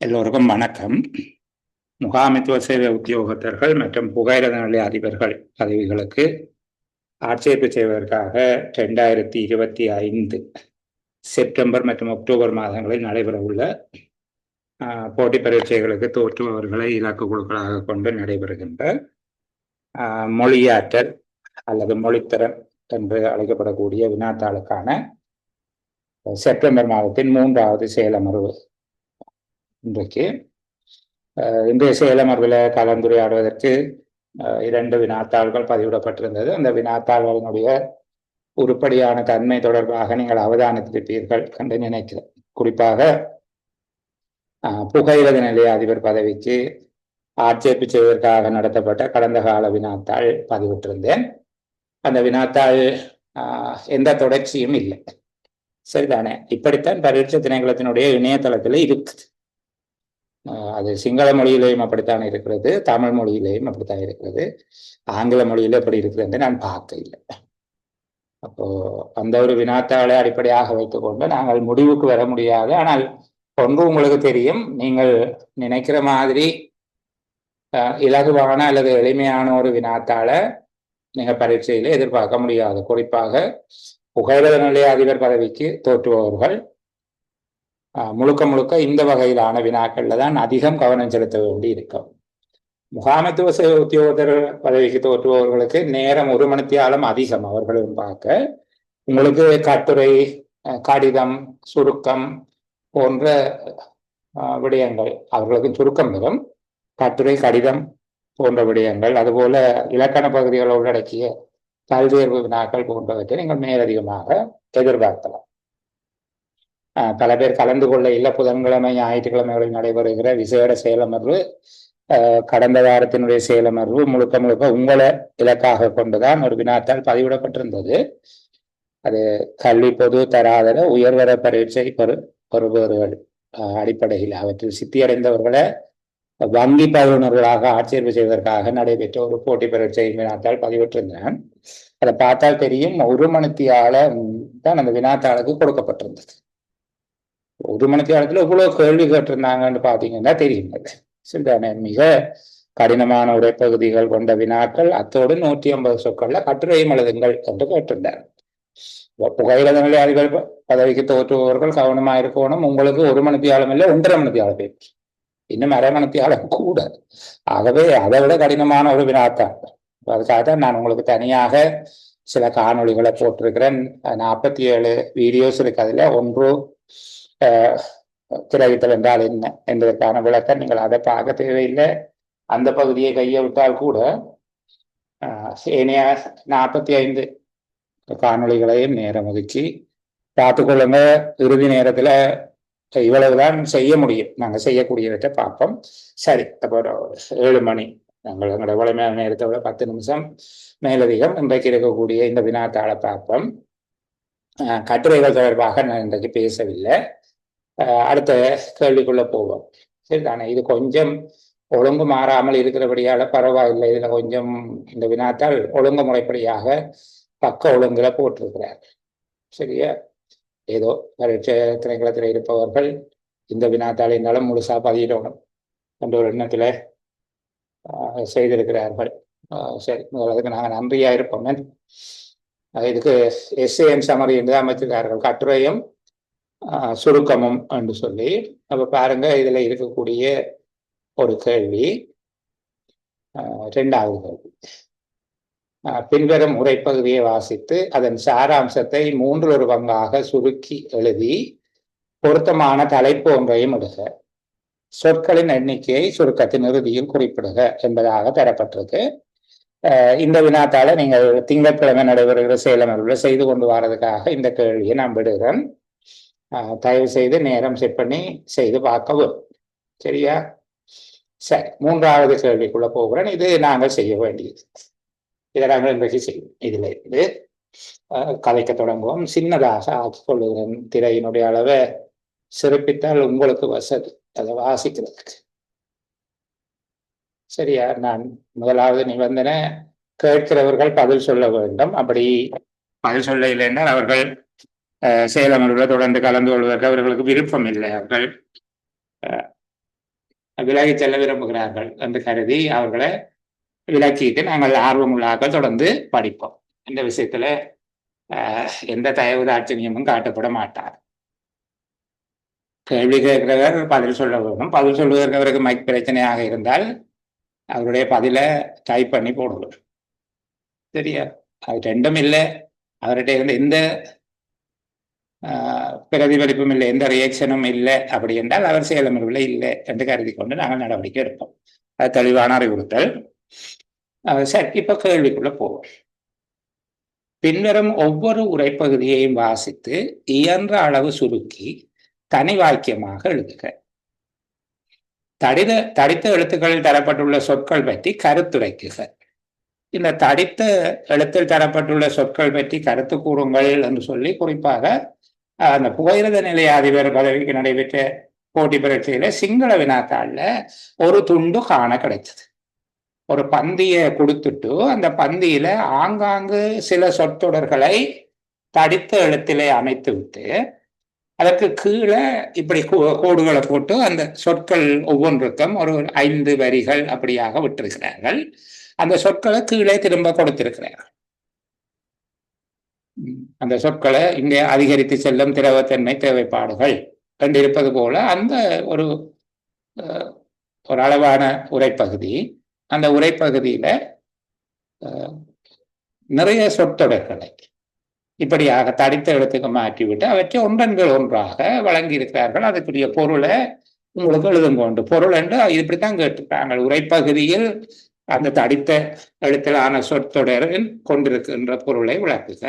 எல்லோருக்கும் வணக்கம். முகாமைத்துவ சேவை உத்தியோகத்தர்கள் மற்றும் புகையிரத நிலைய அதிபர்கள் பதவிகளுக்கு ஆட்சேர்ப்பு செய்வதற்காக 2025 செப்டம்பர் மற்றும் அக்டோபர் மாதங்களில் நடைபெறவுள்ள போட்டி பரீட்சைகளுக்கு தோற்றுபவர்களை இலக்கு குழுக்களாக கொண்டு நடைபெறுகின்ற மொழியாற்றல் அல்லது மொழித்திறன் என்று அழைக்கப்படக்கூடிய வினாத்தாளுக்கான செப்டம்பர் மாதத்தின் 3வது செயலமர்வு இன்றைய செயலமர்வில் கலந்துரையாடுவதற்கு 2 வினாத்தாள்கள் பதிவிடப்பட்டிருந்தது. அந்த வினாத்தாள்களினுடைய உருப்படியான தன்மை தொடர்பாக நீங்கள் அவதானித்திருப்பீர்கள் என்று நினைக்கிறேன். குறிப்பாக புகையிரத நிலைய அதிபர் பதவிக்கு ஆட்சேர்ப்பு செய்வதற்காக நடத்தப்பட்ட கடந்த கால வினாத்தாள் பதிவிட்டிருந்தேன். அந்த வினாத்தாள் எந்த தொடர்ச்சியும் இல்லை. சரிதானே? இப்படித்தான் பரீட்சை திணைக்களத்தினுடைய இணையதளத்தில் இருக்குது. அது சிங்கள மொழியிலேயும் அப்படித்தான் இருக்கிறது, தமிழ் மொழியிலேயும் அப்படித்தான் இருக்கிறது, ஆங்கில மொழியில எப்படி இருக்கிறது நான் பார்க்க இல்லை. அப்போ அந்த ஒரு வினாத்தாளை அடிப்படையாக வைத்துக்கொண்டு நாங்கள் முடிவுக்கு வர முடியாது. ஆனால் ஒன்று உங்களுக்கு தெரியும், நீங்கள் நினைக்கிற மாதிரி இலகுவான அல்லது எளிமையான ஒரு வினாத்தாளை நீங்க பரீட்சையில எதிர்பார்க்க முடியாது. குறிப்பாக புகையிரத நிலைய அதிபர் பதவிக்கு தோற்றுபவர்கள் முழுக்க இந்த வகையிலான வினாக்கள்ல தான் அதிகம் கவனம் செலுத்த வேண்டி இருக்கும். முகாமைத்துவ சேவை உத்தியோகத்தர் பதவிக்கு தோற்றுபவர்களுக்கு நேரம் 1 மணித்தியாலம் அதிகம். அவர்களும் பார்க்க உங்களுக்கு கட்டுரை, கடிதம், சுருக்கம் போன்ற விடயங்கள் அவர்களுக்கு சுருக்கம் பெறும். கட்டுரை, கடிதம் போன்ற விடயங்கள், அதுபோல இலக்கண பகுதிகளை உள்ளடக்கிய பல்வேறு வினாக்கள் போன்றவற்றை நீங்கள் மேலதிகமாக எதிர்பார்க்கலாம். பல பேர் கலந்து கொள்ள இல்லை. புதன்கிழமை, ஞாயிற்றுக்கிழமைகளில் நடைபெறுகிற விசேட செயலமர்வு, கடந்த வாரத்தினுடைய செயலமர்வு முழுக்க உங்களை இலக்காக கொண்டுதான் ஒரு வினாத்தாள் பதிவிடப்பட்டிருந்தது. அது கல்வி பொது தராதர உயர்வர பரீட்சை பெறுபவர்கள் அடிப்படையில் அவற்றில் சித்தியடைந்தவர்களை வங்கி பயிலுநர்களாக ஆட்சேர்ப்பு செய்வதற்காக நடைபெற்ற ஒரு போட்டி பரீட்சை வினாத்தாள் பதிவிட்டிருந்தேன். அதை பார்த்தால் தெரியும், 1 மணித்தியால தான் அந்த வினாத்தாளுக்கு கொடுக்கப்பட்டிருந்தது. 1 மணித்தியாலத்துல இவ்வளவு கேள்வி கேட்டிருந்தாங்கன்னு பாத்தீங்கன்னா தெரியும். சரிதானே? மிக கடினமான உரைப்பகுதிகள் கொண்ட வினாக்கள், அத்தோடு 150 சொற்கள்ல கட்டுரையும் எழுதுங்கள் என்று கேட்டிருந்தார். புகையிரத நிலைய அதிபர் பதவிக்கு தோற்றுபவர்கள் கவனமா இருக்கணும். உங்களுக்கு 1 மணித்தியாலம் இல்லை, 1.5 மணித்தியாலம் பேச்சு, இன்னும் அரை மணித்தியாலம் கூட. ஆகவே அதை விட கடினமான ஒரு வினாத்தான். அதுக்காக நான் உங்களுக்கு தனியாக சில காணொளிகளை போட்டிருக்கிறேன். 47 வீடியோஸ் இருக்கு. அதுல ஒன்று கிரகித்தல் என்றால் என்ன என்பதற்கான விளக்கம். நீங்கள் அதை பார்க்க தேவையில்லை. அந்த பகுதியை கையை விட்டால் கூட ஏனைய 45 காணொளிகளையும் நேரம் ஒதுக்கி பார்த்துக்கொள்ளுங்க. இறுதி நேரத்துல இவ்வளவுதான் செய்ய முடியும். நாங்கள் செய்யக்கூடியவற்றை பார்ப்போம். சரி, அப்போ 7 மணி நாங்கள் எங்களோட வளமையான நேரத்தை விட 10 நிமிஷம் மேலதிகம் இன்றைக்கு இருக்கக்கூடிய இந்த வினாத்தாளை பார்ப்போம். கட்டுரைகள் தொடர்பாக நான் இன்றைக்கு பேசவில்லை. அடுத்த கேள்விக்குள்ள போவோம். சரிதானே? இது கொஞ்சம் ஒழுங்கு மாறாமல் இருக்கிறபடியால பரவாயில்லை. இதுல கொஞ்சம் இந்த வினாத்தாள் ஒழுங்கு முறைப்படியாக பக்க ஒழுங்குல போட்டிருக்கிறார். சரியா? ஏதோ பரீட்சை திணைக்களத்தில் இருப்பவர்கள் இந்த வினாத்தாள் இருந்தாலும் முழுசா பதியிடணும் என்ற ஒரு எண்ணத்துல செய்திருக்கிறார்கள். சரி, அதுக்கு நாங்கள் நன்றியா இருப்போம். இதுக்கு எஸ்ஏஎன் சமரி என்று அமைத்திருக்கிறார்கள், கட்டுரையும் சுருக்கமும் என்று சொல்லி. அப்ப பாருங்க, இதுல இருக்கக்கூடிய ஒரு கேள்வி, 2வது கேள்வி. பின்வரும் உரைப்பகுதியை வாசித்து அதன் சாராம்சத்தை 3 பங்காக சுருக்கி எழுதி பொருத்தமான தலைப்பு ஒன்றையும் இடுக. சொற்களின் எண்ணிக்கையை சுருக்கத்தின் இறுதியில் குறிப்பிடுக என்பதாக தரப்பட்டிருக்கு. இந்த வினாத்தால நீங்கள் திங்கட்கிழமை நடைபெறுகிற செயலமர்வில் செய்து கொண்டு வர்றதுக்காக இந்த கேள்வியை நான் விடுகிறேன். தயவு செய்து நேரம் செட் பண்ணி செய்து பார்க்கவும். சரியா? சரி, 3வது கேள்விக்குள்ள போகிறேன். இது நாங்கள் செய்ய வேண்டியது. இதை நாங்கள் இன்றைக்கு செய்வோம். இதுல இருந்து கதைக்க தொடங்குவோம். சின்னதாக ஆக்கிக் கொள்ளுகிறேன். திரையினுடைய அளவை சிறப்பித்தால் உங்களுக்கு வசதி அதை வாசிக்கிறதுக்கு. சரியா? நான் முதலாவது நிபந்தனை, கேட்கிறவர்கள் பதில் சொல்ல வேண்டும். அப்படி பதில் சொல்ல இல்லை என்றால் அவர்கள் செயலமர்வில் தொடர்ந்து கலந்து கொள்வதற்கு அவர்களுக்கு விருப்பம் இல்லை. அவர்கள் விலகி செல்ல விரும்புகிறார்கள் என்று கருதி அவர்களை விலக்கிட்டு நாங்கள் ஆர்வமுள்ளாக்கள் தொடர்ந்து படிப்போம். இந்த விஷயத்துல எந்த தயவு தாட்சணியமும் காட்டப்பட மாட்டார். கேள்வி கேட்கிறவர் பதில் சொல்ல வேணும். பதில் சொல்லுகிறவருக்கு மைக் பிரச்சனையாக இருந்தால் அவருடைய பதில டைப் பண்ணி போடுவார். சரியா? அது ரெண்டும் இல்லை. அவர்கிட்ட இருந்த எந்த பிரதிபலிப்பும் இல்லை, எந்த ரியாக்ஷனும் இல்லை அப்படி என்றால் அவர் செயலமர்வில் இல்லை என்று கருதி கொண்டு நாங்கள் நடவடிக்கை எடுப்போம். அது தெளிவான அறிவுறுத்தல். சரி, இப்ப கேள்விக்குள்ள போவோம். பின்வரும் ஒவ்வொரு உரைப்பகுதியையும் வாசித்து இயன்ற அளவு சுருக்கி தனி வாக்கியமாக எழுதுக. தடித்த எழுத்துக்களில் தரப்பட்டுள்ள சொற்கள் பற்றி கருத்துரைக்குக. இந்த தடித்த எழுத்தில் தரப்பட்டுள்ள சொற்கள் பற்றி கருத்து கூறுங்கள் என்று சொல்லி குறிப்பாக அந்த புகையிரத நிலைய அதிபர் பதவிக்கு நடைபெற்ற போட்டி பரீட்சையில சிங்கள வினாத்தாள்ல ஒரு துண்டு காண கிடைச்சது. ஒரு பந்தியை கொடுத்துட்டு அந்த பந்தியில ஆங்காங்கு சில சொற்றொடர்களை தடித்த எழுத்திலே அமைத்து விட்டு அதற்கு கீழே இப்படி கோடுகளை போட்டு அந்த சொற்கள் ஒவ்வொன்றுக்கும் ஒரு 5 வரிகள் அப்படியாக விட்டிருக்கிறார்கள். அந்த சொற்களை கீழே திரும்ப கொடுத்திருக்கிறார்கள். அந்த சொற்களை இங்கே அதிகரித்து செல்லும் திரவத்தன்மை தேவைப்பாடுகள் கண்டிருப்பது போல அந்த ஒரு அளவான உரைப்பகுதி. அந்த உரைப்பகுதியில நிறைய சொற்றொடர்களை இப்படியாக தடித்த இடத்துக்கு மாற்றிவிட்டு அவற்றை ஒன்றன்கள் ஒன்றாக வழங்கி இருக்கிறார்கள். அதுக்குரிய பொருளை உங்களுக்கு எழுதுங்கொண்டு பொருள் என்று இப்படித்தான் கேட்டிருக்காங்க. உரைப்பகுதியில் அந்த தடித்த எழுத்திலான சொற்றொடரில் கொண்டிருக்கின்ற பொருளை விளக்குக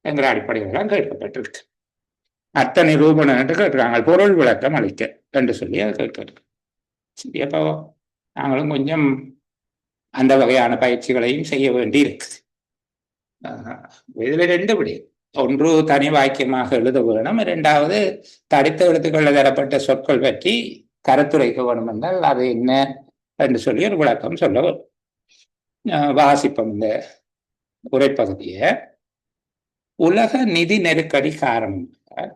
என்கிற அடிப்படையெல்லாம் கேட்கப்பட்டிருக்கு. அர்த்த நிரூபணம் என்று கேட்டிருக்காங்க. பொருள் விளக்கம் அளிக்க என்று சொல்லி அது கேட்க. சரி, அப்போ நாங்களும் கொஞ்சம் அந்த வகையான பயிற்சிகளையும் செய்ய வேண்டி இருக்குது. இதுல 2 படி. ஒன்று தனி வாக்கியமாக எழுத வேணும். 2வது தடித்த எழுத்துக்களில் தரப்பட்ட சொற்கள் பற்றி கருத்துரைக்க வேணும் என்றால் அது என்ன என்று சொல்லி ஒரு விளக்கம் சொல்ல வரும். வாசிப்போம் இந்த உரைப்பகுதியை. உலக நிதி நெருக்கடி காரணமாக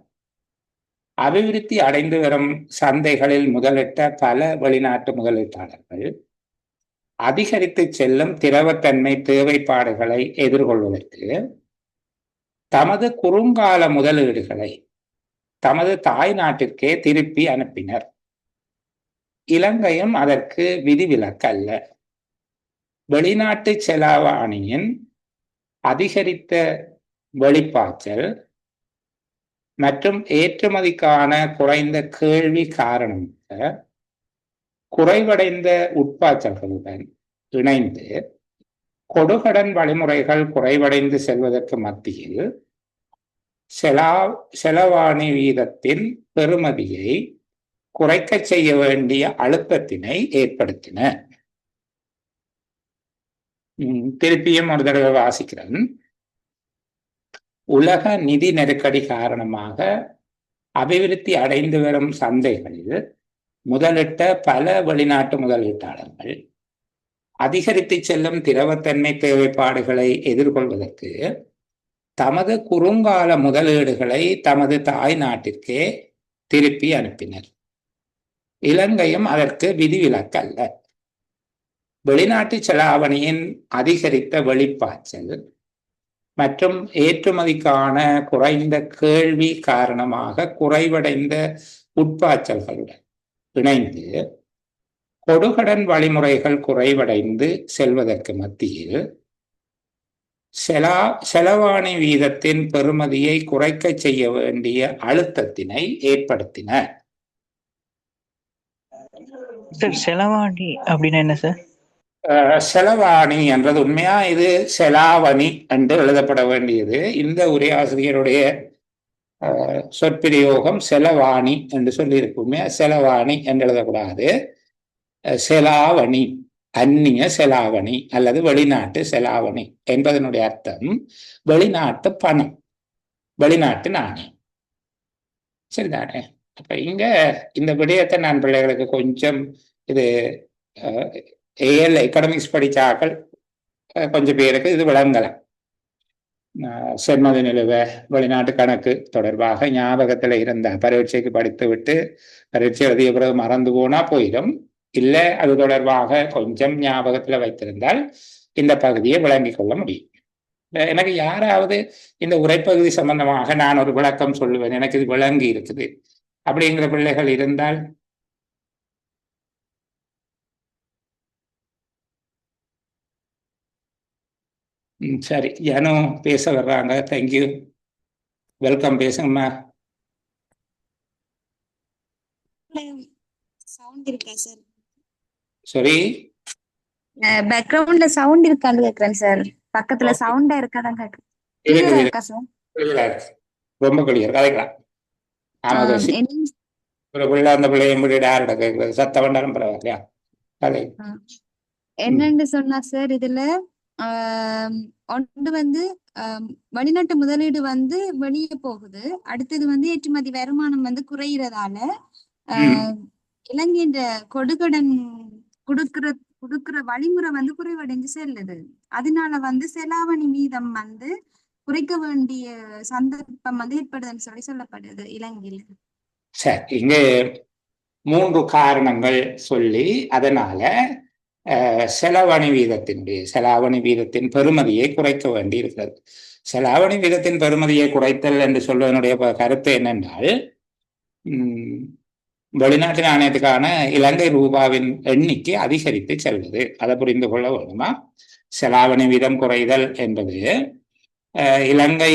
அபிவிருத்தி அடைந்து வரும் சந்தைகளில் முதலிட்ட பல வெளிநாட்டு முதலீட்டாளர்கள் அதிகரித்து செல்லும் திரவத்தன்மை தேவைப்பாடுகளை எதிர்கொள்வதற்கு தமது குறுங்கால முதலீடுகளை தமது தாய் நாட்டிற்கே திருப்பி அனுப்பினர். இலங்கையும் அதற்கு விதிவிலக்கல்ல. வெளிநாட்டு செலாவணியின் அதிகரித்த வெளிப்பாய்ச்சல் மற்றும் ஏற்றுமதிக்கான குறைந்த கேள்வி காரணமாக குறைவடைந்த உட்பாய்ச்சல்களுடன் இணைந்து கொடுகடன் வழிமுறைகள் குறைவடைந்து செல்வதற்கு மத்தியில் செலவாணி வீதத்தின் பெறுமதியை குறைக்க செய்ய வேண்டிய அழுத்தத்தினை ஏற்படுத்தின. திருப்பியும் ஒரு தடவை வாசிக்கிறேன். உலக நிதி நெருக்கடி காரணமாக அபிவிருத்தி அடைந்து வரும் சந்தைகளில் முதலிட்ட பல வெளிநாட்டு முதலீட்டாளர்கள் அதிகரித்து செல்லும் திரவத்தன்மை தேவைப்பாடுகளை எதிர்கொள்வதற்கு தமது குறுங்கால முதலீடுகளை தமது தாய் நாட்டிற்கே திருப்பி அனுப்பினர். இலங்கையும் அதற்கு விதிவிலக்கல்ல. வெளிநாட்டு செலாவணியின் அதிகரித்த வெளிப்பாய்ச்சல் மற்றும் ஏற்றுமதிக்கான குறைந்த கேள்வி காரணமாக குறைவடைந்த உட்பாய்ச்சல்களுடன் இணைந்து கொடுகடன் வழிமுறைகள் குறைவடைந்து செல்வதற்கு மத்தியில் செலவாணி வீதத்தின் பெறுமதியை குறைக்க செய்ய வேண்டிய அழுத்தத்தினை ஏற்படுத்தின. செலவாணி அப்படின்னா என்ன சார்? செலவாணி என்றது உண்மையா இது செலாவணி என்று எழுதப்பட வேண்டியது. இந்த உரையாசிரியருடைய சொற்பிரயோகம் செலவாணி என்று சொல்லி இருக்குமே. செலவாணி என்று எழுதக்கூடாது. செலாவணி, அந்நிய செலாவணி அல்லது வெளிநாட்டு செலாவணி என்பதனுடைய அர்த்தம் வெளிநாட்டு பணம், வெளிநாட்டு நாணயம். சரிதானே? அப்ப இங்க இந்த விடயத்தை நான் பிள்ளைகளுக்கு கொஞ்சம் இது எக்கனாமிக்ஸ் படிச்சாக்கள் கொஞ்சம் பேருக்கு இது விளங்கலாம். செம்மதி நிலுவை வெளிநாட்டு கணக்கு தொடர்பாக ஞாபகத்தில் இருந்த பரீட்சைக்கு படித்து விட்டு பரீட்சை எழுதிய பிறகு மறந்து போனா போயிடும். இல்லை அது தொடர்பாக கொஞ்சம் ஞாபகத்தில் வைத்திருந்தால் இந்த பகுதியை விளங்கிக் கொள்ள முடியும். எனக்கு யாராவது இந்த உரைப்பகுதி சம்பந்தமாக நான் ஒரு விளக்கம் சொல்லுவேன், எனக்கு இது விளங்கி இருக்குது அப்படிங்கிற பிள்ளைகள் இருந்தால் சரி. யானும் பேச வர்றாங்க. Thank you, welcome. பேசுங்கம்மா. சவுண்ட் இருக்கா சார்? சரி, பேக்ரவுண்ட்ல சவுண்ட் இருக்கான்னு கேக்குறேன் சார். பக்கத்துல சவுண்டா இருக்காதான் கேக்குறேன். கிளியரா இருக்கா சார்? ரொம்ப கிளியர். கதைக்கலாம். ஆமா, ஒரு பிள்ளை அந்த பிள்ளையும் யாரோட கேட்கறது, சத்தம் வந்தாலும் பரவாயில்லையா? கதை என்னன்னு சொன்னா சார், இதுல ஒன்று வந்து வெளிநாட்டு முதலீடு வந்து வெளியே போகுது. அடுத்தது வந்து ஏற்றுமதி வருமானம் வந்து குறைகிறதால இலங்கையின் கொடுக்கடன் கொடுக்கிற வழிமுறை வந்து குறைவடைஞ்சு செல்லுது. அதனால வந்து செலாவணி வீதம் வந்து குறைக்க வேண்டிய சந்தர்ப்பம் வந்து ஏற்படுதுன்னு சொல்லப்படுது இலங்கையில. சரி, இங்கே 3 காரணங்கள் சொல்லி அதனால செலாவணி வீதத்தின் பெறுமதியை குறைக்க வேண்டி இருக்கிறது. செலாவணி வீதத்தின் பெறுமதியை குறைத்தல் என்று சொல்வதனுடைய கருத்து என்னென்றால், வெளிநாட்டு நாணயத்துக்கான இலங்கை ரூபாவின் எண்ணிக்கை அதிகரித்து செல்வது. அதை புரிந்து கொள்ள வேண்டுமா? செலாவணி வீதம் குறைதல் என்பது இலங்கை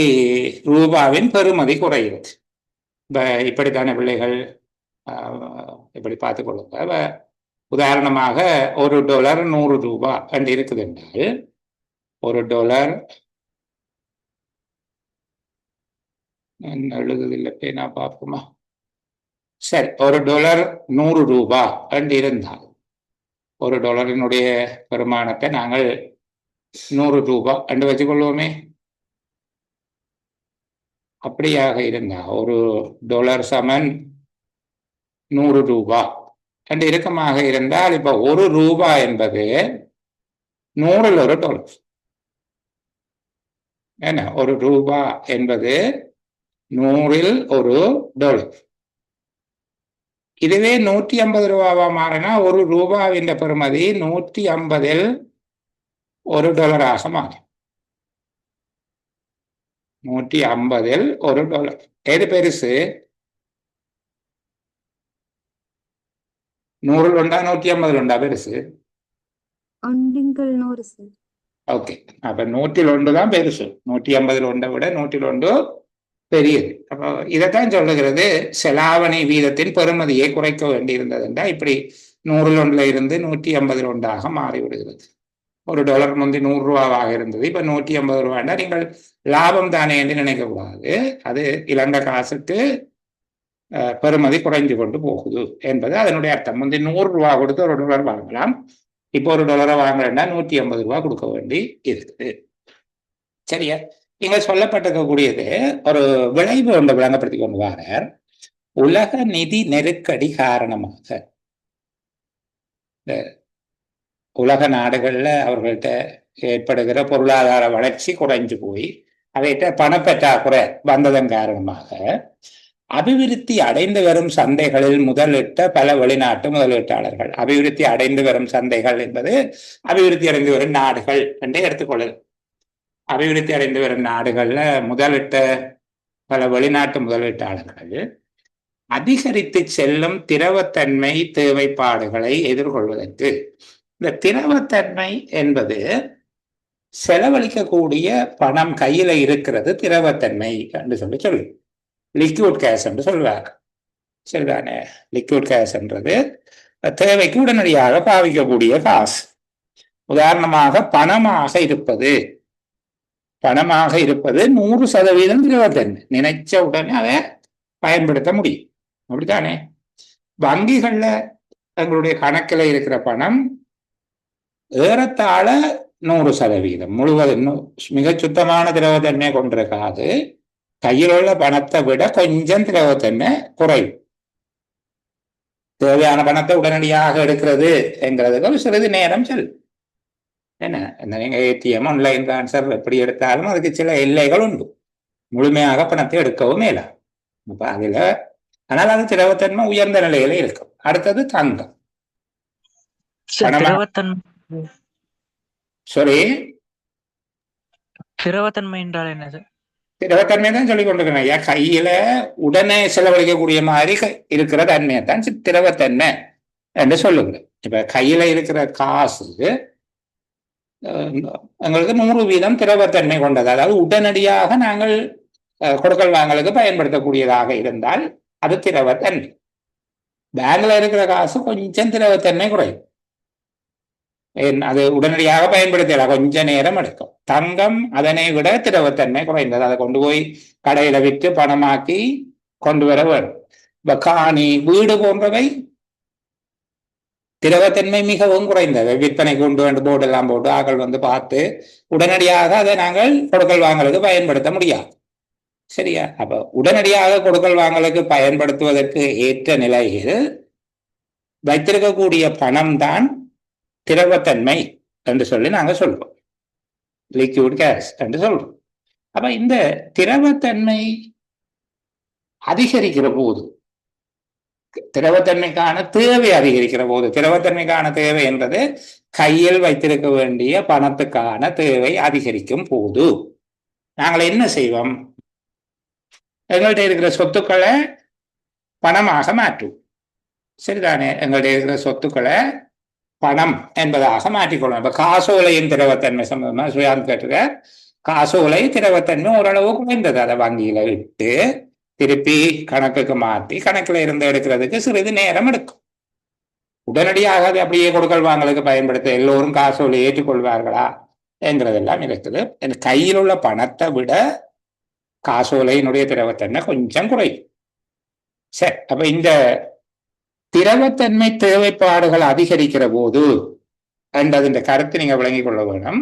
ரூபாவின் பெறுமதி குறைகிறது. இப்படித்தான பிள்ளைகள் இப்படி பார்த்துக் கொள்ளுங்க. உதாரணமாக $1 100 என்று இருக்குது என்றால், $1 எழுதுதில்லை, பேனா பார்ப்போமா? சரி, $1 100 என்று இருந்தால் $1 பெருமானத்தை நாங்கள் $100 என்று வச்சுக்கொள்வோமே. அப்படியாக இருந்தால் $1 சமன் $100 என்று இறுக்கமாக இருந்தால், இப்ப $1 என்பது 100ல் $1. என்ன, $1 என்பது 100ல் $1. இதுவே $150 மாறினா $1 பெறுமதி 150ல் $1 மாறும். 150ல் $1. எது பெருசு? 100ல் உண்டா 150ல் உண்டா பெருசு? ஓகே, அப்ப 100ல் $1 தான் பெருசு. 150ல் $1 விட 100ல் $1 பெரியது. அப்போ இதைத்தான் சொல்லுகிறது, செலாவணி வீதத்தின் பெறுமதியை குறைக்க வேண்டியிருந்தது என்றால் இப்படி 100ல் $1 இருந்து 150ல் $1 மாறிவிடுகிறது. $1 முந்தி $100 இருந்தது, இப்ப $150. நீங்கள் லாபம் தானே என்று நினைக்கக்கூடாது. அது இலங்கை காசுக்கு பெறுமதி குறைஞ்சு கொண்டு போகுது என்பது அதனுடைய அர்த்தம். முந்தி $100 கொடுத்து $1 வாங்கலாம், இப்போ $1 வாங்கலன்னா $150 கொடுக்க வேண்டி இருக்குது. சரியா? இங்க சொல்லப்பட்டிருக்கக்கூடியது ஒரு விளைவு ஒன்று விளங்கப்படுத்தி கொண்டு வாரார். உலக நிதி நெருக்கடி காரணமாக உலக நாடுகள்ல அவர்கள்ட்ட ஏற்படுகிற பொருளாதார வளர்ச்சி குறைஞ்சு போய் அவைகிட்ட பணப்பற்றாக்குறை வந்ததன் காரணமாக அபிவிருத்தி அடைந்து வரும் சந்தைகளில் முதலிட்ட பல வெளிநாட்டு முதலீட்டாளர்கள், அபிவிருத்தி அடைந்து வரும் சந்தைகள் என்பது அபிவிருத்தி அடைந்து வரும் நாடுகள் என்று எடுத்துக்கொள்ளுது. அபிவிருத்தி அடைந்து வரும் நாடுகள்ல முதலிட்ட பல வெளிநாட்டு முதலீட்டாளர்கள் அதிகரித்து செல்லும் திரவத்தன்மை தேவைப்பாடுகளை எதிர்கொள்வதற்கு, இந்த திரவத்தன்மை என்பது செலவழிக்கக்கூடிய பணம் கையில இருக்கிறது திரவத்தன்மை என்று சொல்லு, லிக்விட் கேஷ் என்று சொல்வாங்க. சரிதானே? லிக்விட் கேஷ் என்றது தேவைக்கு உடனடியாக பாவிக்கக்கூடிய காசு. உதாரணமாக பணமாக இருப்பது 100% திரவத்தன்மை, நினைச்ச உடனே அதை பயன்படுத்த முடியும். அப்படித்தானே? வங்கிகள்ல தங்களுடைய கணக்கில் இருக்கிற பணம் ஏறத்தாழ 100% முழுவதும் மிக சுத்தமான திரவத்தன்மை கொண்டிருக்காது. கையில் உள்ள பணத்தை விட கொஞ்சம் திரவத்தன்மை குறையும். தேவையான பணத்தை உடனடியாக எடுக்கிறது என்கிறதுக்கு சிறிது நேரம் செல்லும். என்ன நீங்க ஏடிஎம் ஆன்லைன் டிரான்ஸ்ஃபர் எப்படி எடுத்தாலும் அதுக்கு சில எல்லைகள் உண்டு. முழுமையாக பணத்தை எடுக்கவும் மேல. அப்ப அதுல ஆனால் அது திரவத்தன்மை உயர்ந்த நிலையில இருக்கும். அடுத்தது தங்கம். திரவத்தன்மை சரி, திரவத்தன்மை என்றால் என்ன சார்? திரவத்தன்மை தான் சொல்லிக் கொண்டிருக்கேன் ஐயா. கையில உடனே செலவழிக்கக்கூடிய மாதிரி இருக்கிற தன்மையை தான் திரவத்தன்மை என்று சொல்லுங்க. இப்ப கையில இருக்கிற காசு எங்களுக்கு 100% திரவத்தன்மை கொண்டது. அதாவது உடனடியாக நாங்கள் கொடுக்கல் வாங்கலுக்கு பயன்படுத்தக்கூடியதாக இருந்தால் அது திரவத்தன்மை. பேங்க்ல இருக்கிற காசு கொஞ்சம் திரவத்தன்மை குறையும். அது உடனடியாக பயன்படுத்தலாம், கொஞ்ச நேரம் எடுக்கும். தங்கம் அதனை விட திரவத்தன்மை குறைந்தது. அதை கொண்டு போய் கடையில விற்று பணமாக்கி கொண்டு வர வரும். இப்ப காணி, வீடு போன்றவை திரவத்தன்மை மிகவும் குறைந்தது. விற்பனை கொண்டு வந்து போர்டு எல்லாம் போட்டு ஆக்கள் வந்து பார்த்து உடனடியாக அதை நாங்கள் கொடுக்கல் வாங்கலுக்கு பயன்படுத்த முடியாது. சரியா? அப்ப உடனடியாக கொடுக்கல் வாங்கலுக்கு பயன்படுத்துவதற்கு ஏற்ற நிலையில் வைத்திருக்கக்கூடிய பணம் தான் திரவத்தன்மை என்று சொல்லி நாங்க சொல்றோம். லிக்விட் கேஷ் என்று சொல்றோம். அப்ப இந்த திரவத்தன்மை அதிகரிக்கிற போது, திரவத்தன்மைக்கான தேவை அதிகரிக்கிற போது, திரவத்தன்மைக்கான தேவை என்பது கையில் வைத்திருக்க வேண்டிய பணத்துக்கான தேவை அதிகரிக்கும் போது நாங்கள் என்ன செய்வோம்? எங்கள்கிட்ட இருக்கிற சொத்துக்களை பணமாக மாற்றுவோம். சரிதானே? எங்கள்கிட்ட இருக்கிற சொத்துக்களை பணம் என்பதாக மாற்றிக்கொள்ளும். இப்ப காசோலையின் திரவத்தன்மை சம்பந்தமா சுயாந்த் கேட்டுக்க. காசோலை திரவத்தன்மை ஓரளவு குறைந்தது. அதை வங்கியில விட்டு திருப்பி கணக்குக்கு மாற்றி கணக்குல இருந்து எடுக்கிறதுக்கு சிறிது நேரம் எடுக்கும். உடனடியாக அது அப்படியே கொடுக்கல் வாங்கலுக்கு பயன்படுத்த எல்லோரும் காசோலை ஏற்றுக்கொள்வார்களா என்கிறதெல்லாம் இருக்குது. கையில் உள்ள பணத்தை விட காசோலையினுடைய திரவத்தன்மை கொஞ்சம் குறையும். சரி, அப்ப இந்த திரவத்தன்மை தேவைப்பாடுகள் அதிகரிக்கிற போது என்றது கருத்து நீங்க விளங்கிக் கொள்ள வேணும்.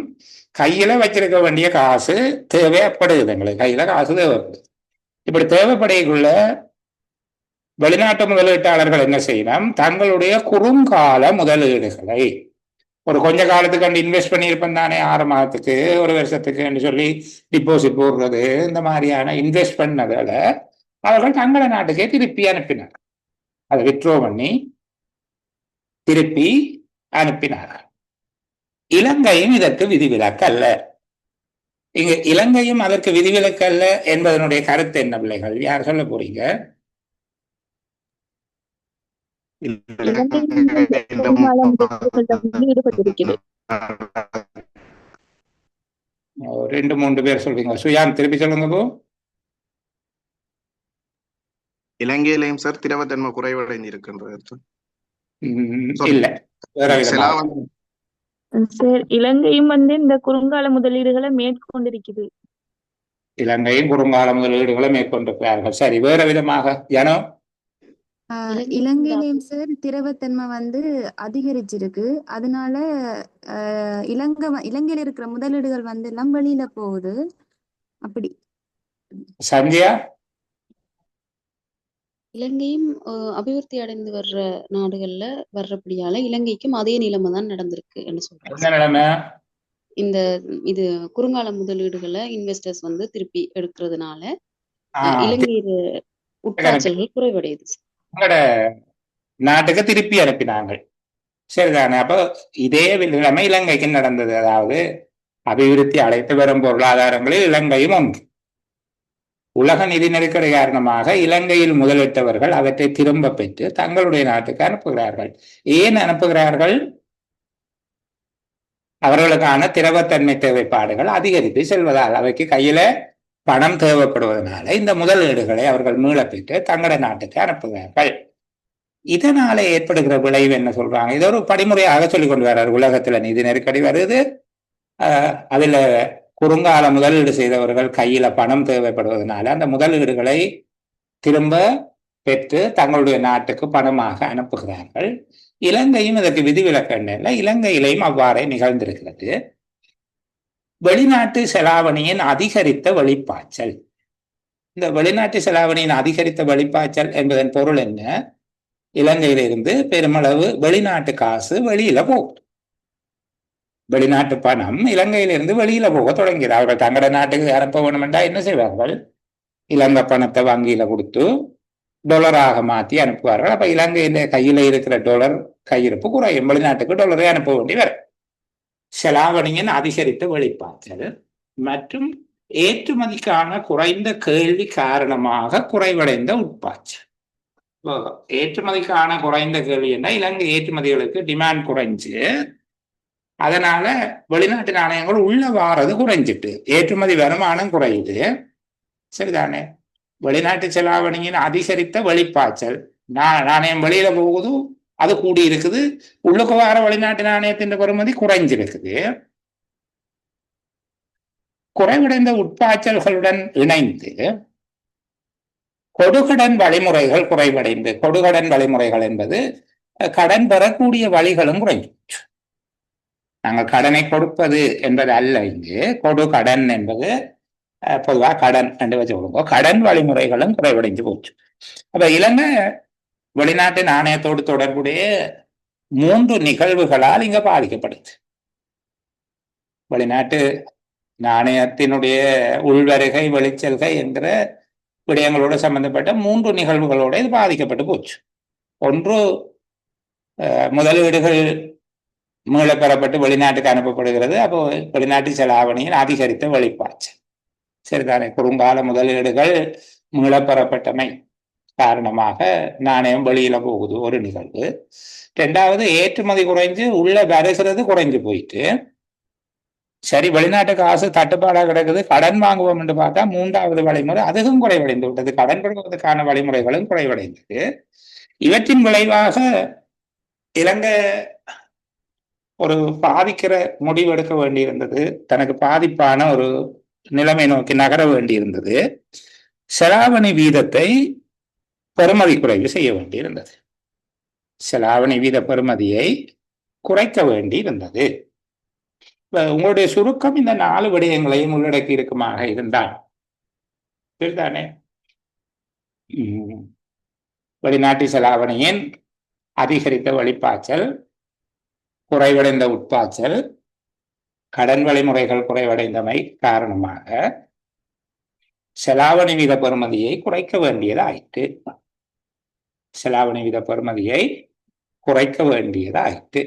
கையில வச்சிருக்க வேண்டிய காசு தேவைப்படுது. எங்களுக்கு கையில காசு தேவைப்படுது. இப்படி தேவைப்படைக்குள்ள வெளிநாட்டு முதலீட்டாளர்கள் என்ன செய்யணும்? தங்களுடைய குறுங்கால முதலீடுகளை ஒரு கொஞ்ச காலத்துக்கு இன்வெஸ்ட் பண்ணியிருப்பேன் தானே, 6 மாதத்துக்கு 1 வருஷத்துக்கு சொல்லி டிபாசிட் போடுறது, இந்த மாதிரியான இன்வெஸ்ட் பண்ணதால அவர்கள் தங்கள நாட்டுக்கே திருப்பி அனுப்பினார். அதை வித்ட்ரோ பண்ணி திருப்பி அனுப்பினார். இலங்கையும் இதற்கு விதிவிலக்கு அல்ல. இங்க இலங்கையும் அதற்கு விதிவிலக்கு அல்ல என்பதனுடைய கருத்து என்ன பிள்ளைகள்? யார் சொல்ல போறீங்க? ரெண்டு 3 பேர் சொல்றீங்க. சுயான் திருப்பி சொல்லுங்க போ. இலங்கையிலையும் சார் திரவத்தன்மை குறைவடைந்து இருக்கின்றது. இல்ல, சார் இலங்கையும் இந்த குறுங்கால முதலீடுகளை மேற்கொண்டிருக்குது. இலங்கையும் குறுங்கால முதலீடுகளை மேற்கொண்டிருக்கிறார்கள். சரி, வேற விதமாக ஜனோ? இலங்கையிலையும் சார் திரவத்தன்மை அதிகரிச்சிருக்கு. அதனால இலங்கையில இருக்கிற முதலீடுகள் எல்லாம் வெளியில போகுது. அப்படி. சந்தியா? இலங்கையும் அபிவிருத்தி அடைந்து வர்ற நாடுகள்ல வர்றபடியால இலங்கைக்கும் அதே நிலைமை தான் நடந்திருக்கு என்ன சொல்றாங்க. இந்த இது குறுங்கால முதலீடுகளை இன்வெஸ்டர்ஸ் திருப்பி எடுக்கிறதுனால இலங்கையில உட்காச்சல்கள் குறைவடையுது. உங்களோட நாட்டுக்கு திருப்பி அனுப்பினாங்க. சரிதானே? அப்போ இதே நிலைமை இலங்கைக்கு நடந்தது. அதாவது அபிவிருத்தி அடைத்து வரும் பொருளாதாரங்களில் இலங்கையும் ஒன்று. உலக நிதி நெருக்கடி காரணமாக இலங்கையில் முதலிட்டவர்கள் அவற்றை திரும்ப பெற்று தங்களுடைய நாட்டுக்கு அனுப்புகிறார்கள். ஏன் அனுப்புகிறார்கள்? அவர்களுக்கான திரவத்தன்மை தேவைப்பாடுகள் அதிகரித்து செல்வதால், அவைக்கு கையில பணம் தேவைப்படுவதனால இந்த முதலீடுகளை அவர்கள் மீள பெற்று தங்களுடைய நாட்டுக்கு அனுப்புகிறார்கள். இதனால ஏற்படுகிற விளைவு என்ன சொல்றாங்க? இது ஒரு படிமுறையாக சொல்லிக் கொண்டு வர்றார். உலகத்துல நிதி நெருக்கடி வருது, அதுல குறுங்கால முதலீடு செய்தவர்கள் கையில பணம் தேவைப்படுவதனால அந்த முதலீடுகளை திரும்ப பெற்று தங்களுடைய நாட்டுக்கு பணமாக அனுப்புகிறார்கள். இலங்கையும் இதற்கு விதிவிலக்கு இல்லை. இலங்கையிலையும் அவ்வாறே நிகழ்ந்திருக்கிறது. வெளிநாட்டு செலாவணியின் அதிகரித்த வெளிப்பாய்ச்சல். இந்த வெளிநாட்டு செலாவணியின் அதிகரித்த வெளிப்பாய்ச்சல் என்பதன் பொருள் என்ன? இலங்கையிலிருந்து பெருமளவு வெளிநாட்டு காசு வெளியில போகுது. வெளிநாட்டு பணம் இலங்கையிலிருந்து வெளியில போக தொடங்கியது. அவர்கள் தங்களோட நாட்டுக்கு அனுப்ப வேணுமென்றா என்ன செய்வார்கள்? இலங்கை பணத்தை வங்கியில கொடுத்து டொலராக மாற்றி அனுப்புவார்கள். அப்ப இலங்கையில கையில இருக்கிற டொலர் கையிருப்பு குறையும். வெளிநாட்டுக்கு டொலரை அனுப்ப வேண்டி வரும். செலாவணியின் அதிகரித்த வெளிப்பாய்ச்சல் மற்றும் ஏற்றுமதிக்கான குறைந்த கேள்வி காரணமாக குறைவடைந்த உட்பாய்ச்சல். ஏற்றுமதிக்கான குறைந்த கேள்வி என்ன? இலங்கை ஏற்றுமதிகளுக்கு டிமாண்ட் குறைஞ்சு அதனால வெளிநாட்டு நாணயங்கள் உள்ள வாரது குறைஞ்சிட்டு ஏற்றுமதி வருமானம் குறையுது. சரிதானே? வெளிநாட்டு செலாவணியின் அதிகரித்த வெளிப்பாய்ச்சல், நாணயம் வெளியில போகுது, அது கூடி இருக்குது. உள்ளுக்கு வார வெளிநாட்டு நாணயத்தின் பெறுமதி குறைஞ்சிருக்குது. குறைவடைந்த உட்பாய்ச்சல்களுடன் இணைந்து கொடுகடன் வழிமுறைகள் குறைவடைந்து, கொடுகடன் வழிமுறைகள் என்பது கடன் பெறக்கூடிய வழிகளும் குறைஞ்சு. நாங்கள் கடனை கொடுப்பது என்பது அல்ல, இங்கு கொடுகடன் என்பது பொதுவாக கடன் என்று வச்சு கொடுப்போம். கடன் வழிமுறைகளும் குறைவடைந்து போச்சு. அப்ப இலங்கை வெளிநாட்டு நாணயத்தோடு தொடர்புடைய 3 நிகழ்வுகளால் இங்க பாதிக்கப்படுது. வெளிநாட்டு நாணயத்தினுடைய உள்வருகை வெளிச்செல்கை என்கிற விடயங்களோடு சம்பந்தப்பட்ட 3 நிகழ்வுகளோடு இது பாதிக்கப்பட்டு போச்சு. ஒன்று, முதலீடுகள் மீளப்பெறப்பட்டு வெளிநாட்டுக்கு அனுப்பப்படுகிறது. அப்போ வெளிநாட்டு செலாவணியில் அதிகரித்த வெளிப்பாய்ச்சல். சரிதானே? குறுங்கால முதலீடுகள் மீளப்பெறப்பட்டமை காரணமாக நாணயம் வெளியில போகுது, ஒரு நிகழ்வு. 2வது, ஏற்றுமதி குறைஞ்சு உள்ள வருகிறது குறைஞ்சு போயிட்டு, சரி வெளிநாட்டு காசு தட்டுப்பாடாக கிடக்குது, கடன் வாங்குவோம் என்று பார்த்தா 3வது வழிமுறை அதுவும் குறைவடைந்து விட்டது. கடன் பெறுவதற்கான வழிமுறைகளும் குறைவடைந்தது. இவற்றின் விளைவாக இலங்கை ஒரு பாதிக்கிற முடிவு எடுக்க வேண்டியிருந்தது. தனக்கு பாதிப்பான ஒரு நிலைமை நோக்கி நகர வேண்டியிருந்தது. செலாவணி வீதத்தை பெறுமதி குறைவு செய்ய வேண்டியிருந்தது. செலாவணி வீத பெறுமதியை குறைக்க வேண்டி இருந்தது. உங்களுடைய சுருக்கம் இந்த 4 விடயங்களையும் உள்ளடக்கி இருக்குமாக இருந்தால் சரிதானே? வெளிநாட்டு செலாவணியின் அதிகரித்த வெளிப்பாய்ச்சல், குறைவடைந்த உட்பாய்ச்சல், கடன் வழிமுறைகள் குறைவடைந்தமை காரணமாக செலாவணி வீத பெறுமதியை குறைக்க வேண்டியதாயிற்று. செலாவணி வீத பெறுமதியை குறைக்க வேண்டியதாயிற்று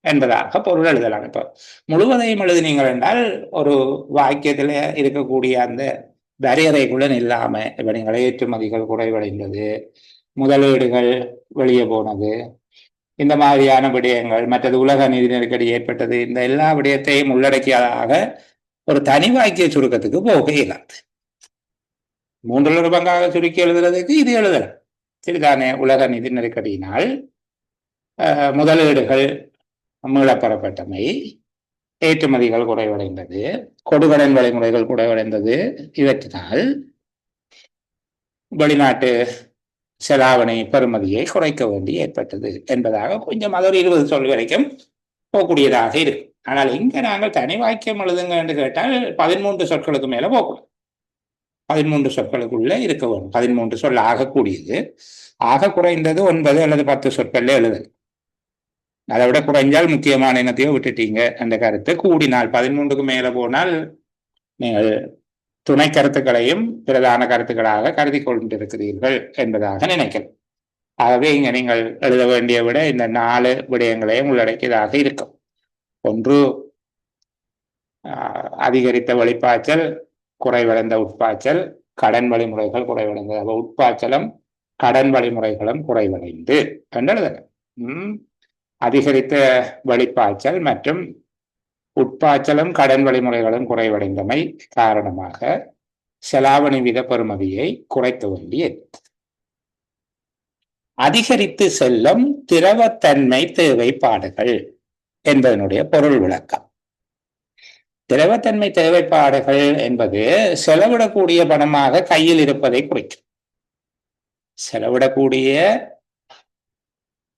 என்பதாக பொருள் எழுதலாம். இப்போ முழுவதையும் எழுதினீங்கள் என்றால் ஒரு வாக்கியத்தில் இருக்கக்கூடிய அந்த வரையறைகளுடன் இல்லாம இப்ப நீங்கள் ஏற்றுமதிகள் குறைவடைந்தது, முதலீடுகள் வெளியே போனது, இந்த மாதிரியான விடயங்கள், மற்றது உலக நிதி நெருக்கடி ஏற்பட்டது, இந்த எல்லா விடயத்தையும் உள்ளடக்கியதாக ஒரு தனி வாக்கிய சுருக்கத்துக்கு போக இயலாது. 3 பங்காக சுருக்கி எழுதுறதுக்கு இது எழுதலாம். சரிதானே? உலக நிதி நெருக்கடியினால் முதலீடுகள் மீளப்பெறப்பட்டமை, ஏற்றுமதிகள் குறைவடைந்தது, கொடுகடன் வழிமுறைகள் குறைவடைந்தது, இவற்றினால் வெளிநாட்டு செலாவணி பெறுமதியை குறைக்க வேண்டி ஏற்பட்டது என்பதாக கொஞ்சம் அது ஒரு 20 சொல் வரைக்கும் போகக்கூடியதாக இருக்கு. ஆனால் இங்க நாங்கள் தனி வாக்கியம் எழுதுங்க என்று கேட்டால் 13 சொற்களுக்கு மேல போகலாம். 13 சொற்களுக்குள்ள இருக்க வேண்டும். 13 சொல் ஆகக்கூடியது. ஆக குறைந்தது 9 அல்லது 10 சொற்கள்ல எழுதுது. அதை விட குறைஞ்சால் முக்கியமான இனத்தையோ விட்டுட்டீங்க என்ற கருத்து. கூடினால் 13க்கு மேல போனால் நீங்கள் துணை கருத்துக்களையும் பிரதான கருத்துக்களாக கருதி கொண்டிருக்கிறீர்கள் என்பதாக நினைக்கிறேன். ஆகவே இங்க நீங்கள் எழுத வேண்டிய விட இந்த 4 விடயங்களையும் உள்ளடக்கியதாக இருக்கும். ஒன்று, அதிகரித்த வெளிப்பாய்ச்சல், குறைவடைந்த உட்பாய்ச்சல், கடன் வழிமுறைகள் குறைவடைந்தது. உட்பாய்ச்சலும் கடன் வழிமுறைகளும் குறைவடைந்து என்று அதிகரித்த வெளிப்பாய்ச்சல் மற்றும் உட்பாய்ச்சலும் கடன் வழிமுறைகளும் குறைவடைந்தமை காரணமாக செலாவணி வீத பெறுமதியை குறைக்க வேண்டியது. அதிகரித்து செல்லும் திரவத்தன்மை தேவைப்பாடுகள் என்பதனுடைய பொருள் விளக்கம். திரவத்தன்மை தேவைப்பாடுகள் என்பது செலவிடக்கூடிய பணமாக கையில் இருப்பதை குறிக்கும். செலவிடக்கூடிய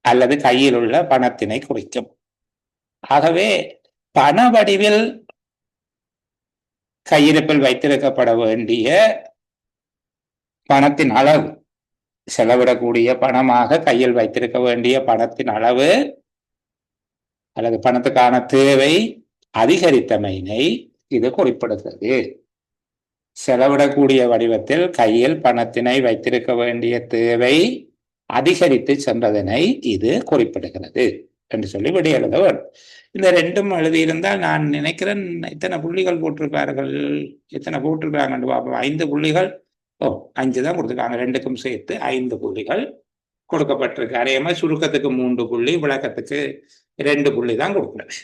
அல்லது கையில் உள்ள பணத்தினை குறிக்கும். ஆகவே பண வடிவில் கையிருப்பில் வைத்திருக்கப்பட வேண்டிய பணத்தின் அளவு, செலவிடக்கூடிய பணமாக கையில் வைத்திருக்க வேண்டிய பணத்தின் அளவு அல்லது பணத்துக்கான தேவை அதிகரித்தமையினை இது குறிப்பிடுகிறது. செலவிடக்கூடிய வடிவத்தில் கையில் பணத்தினை வைத்திருக்க வேண்டிய தேவை அதிகரித்து சென்றதனை இது குறிப்பிடுகிறது என்று சொல்லி விடை எழுத வேண்டும். இந்த ரெண்டும் எழுதியிருந்தால் நான் நினைக்கிறேன் இத்தனை புள்ளிகள் போட்டிருப்பார்கள், எத்தனை போட்டிருக்காங்கன்னு பார்ப்போம். 5 புள்ளிகள், 5 தான் கொடுத்துருக்காங்க, ரெண்டுக்கும் சேர்த்து 5 புள்ளிகள் கொடுக்கப்பட்டிருக்கு. அதே மாதிரி சுருக்கத்துக்கு 3 புள்ளி, விளக்கத்துக்கு 2 புள்ளி தான் கொடுக்குறது.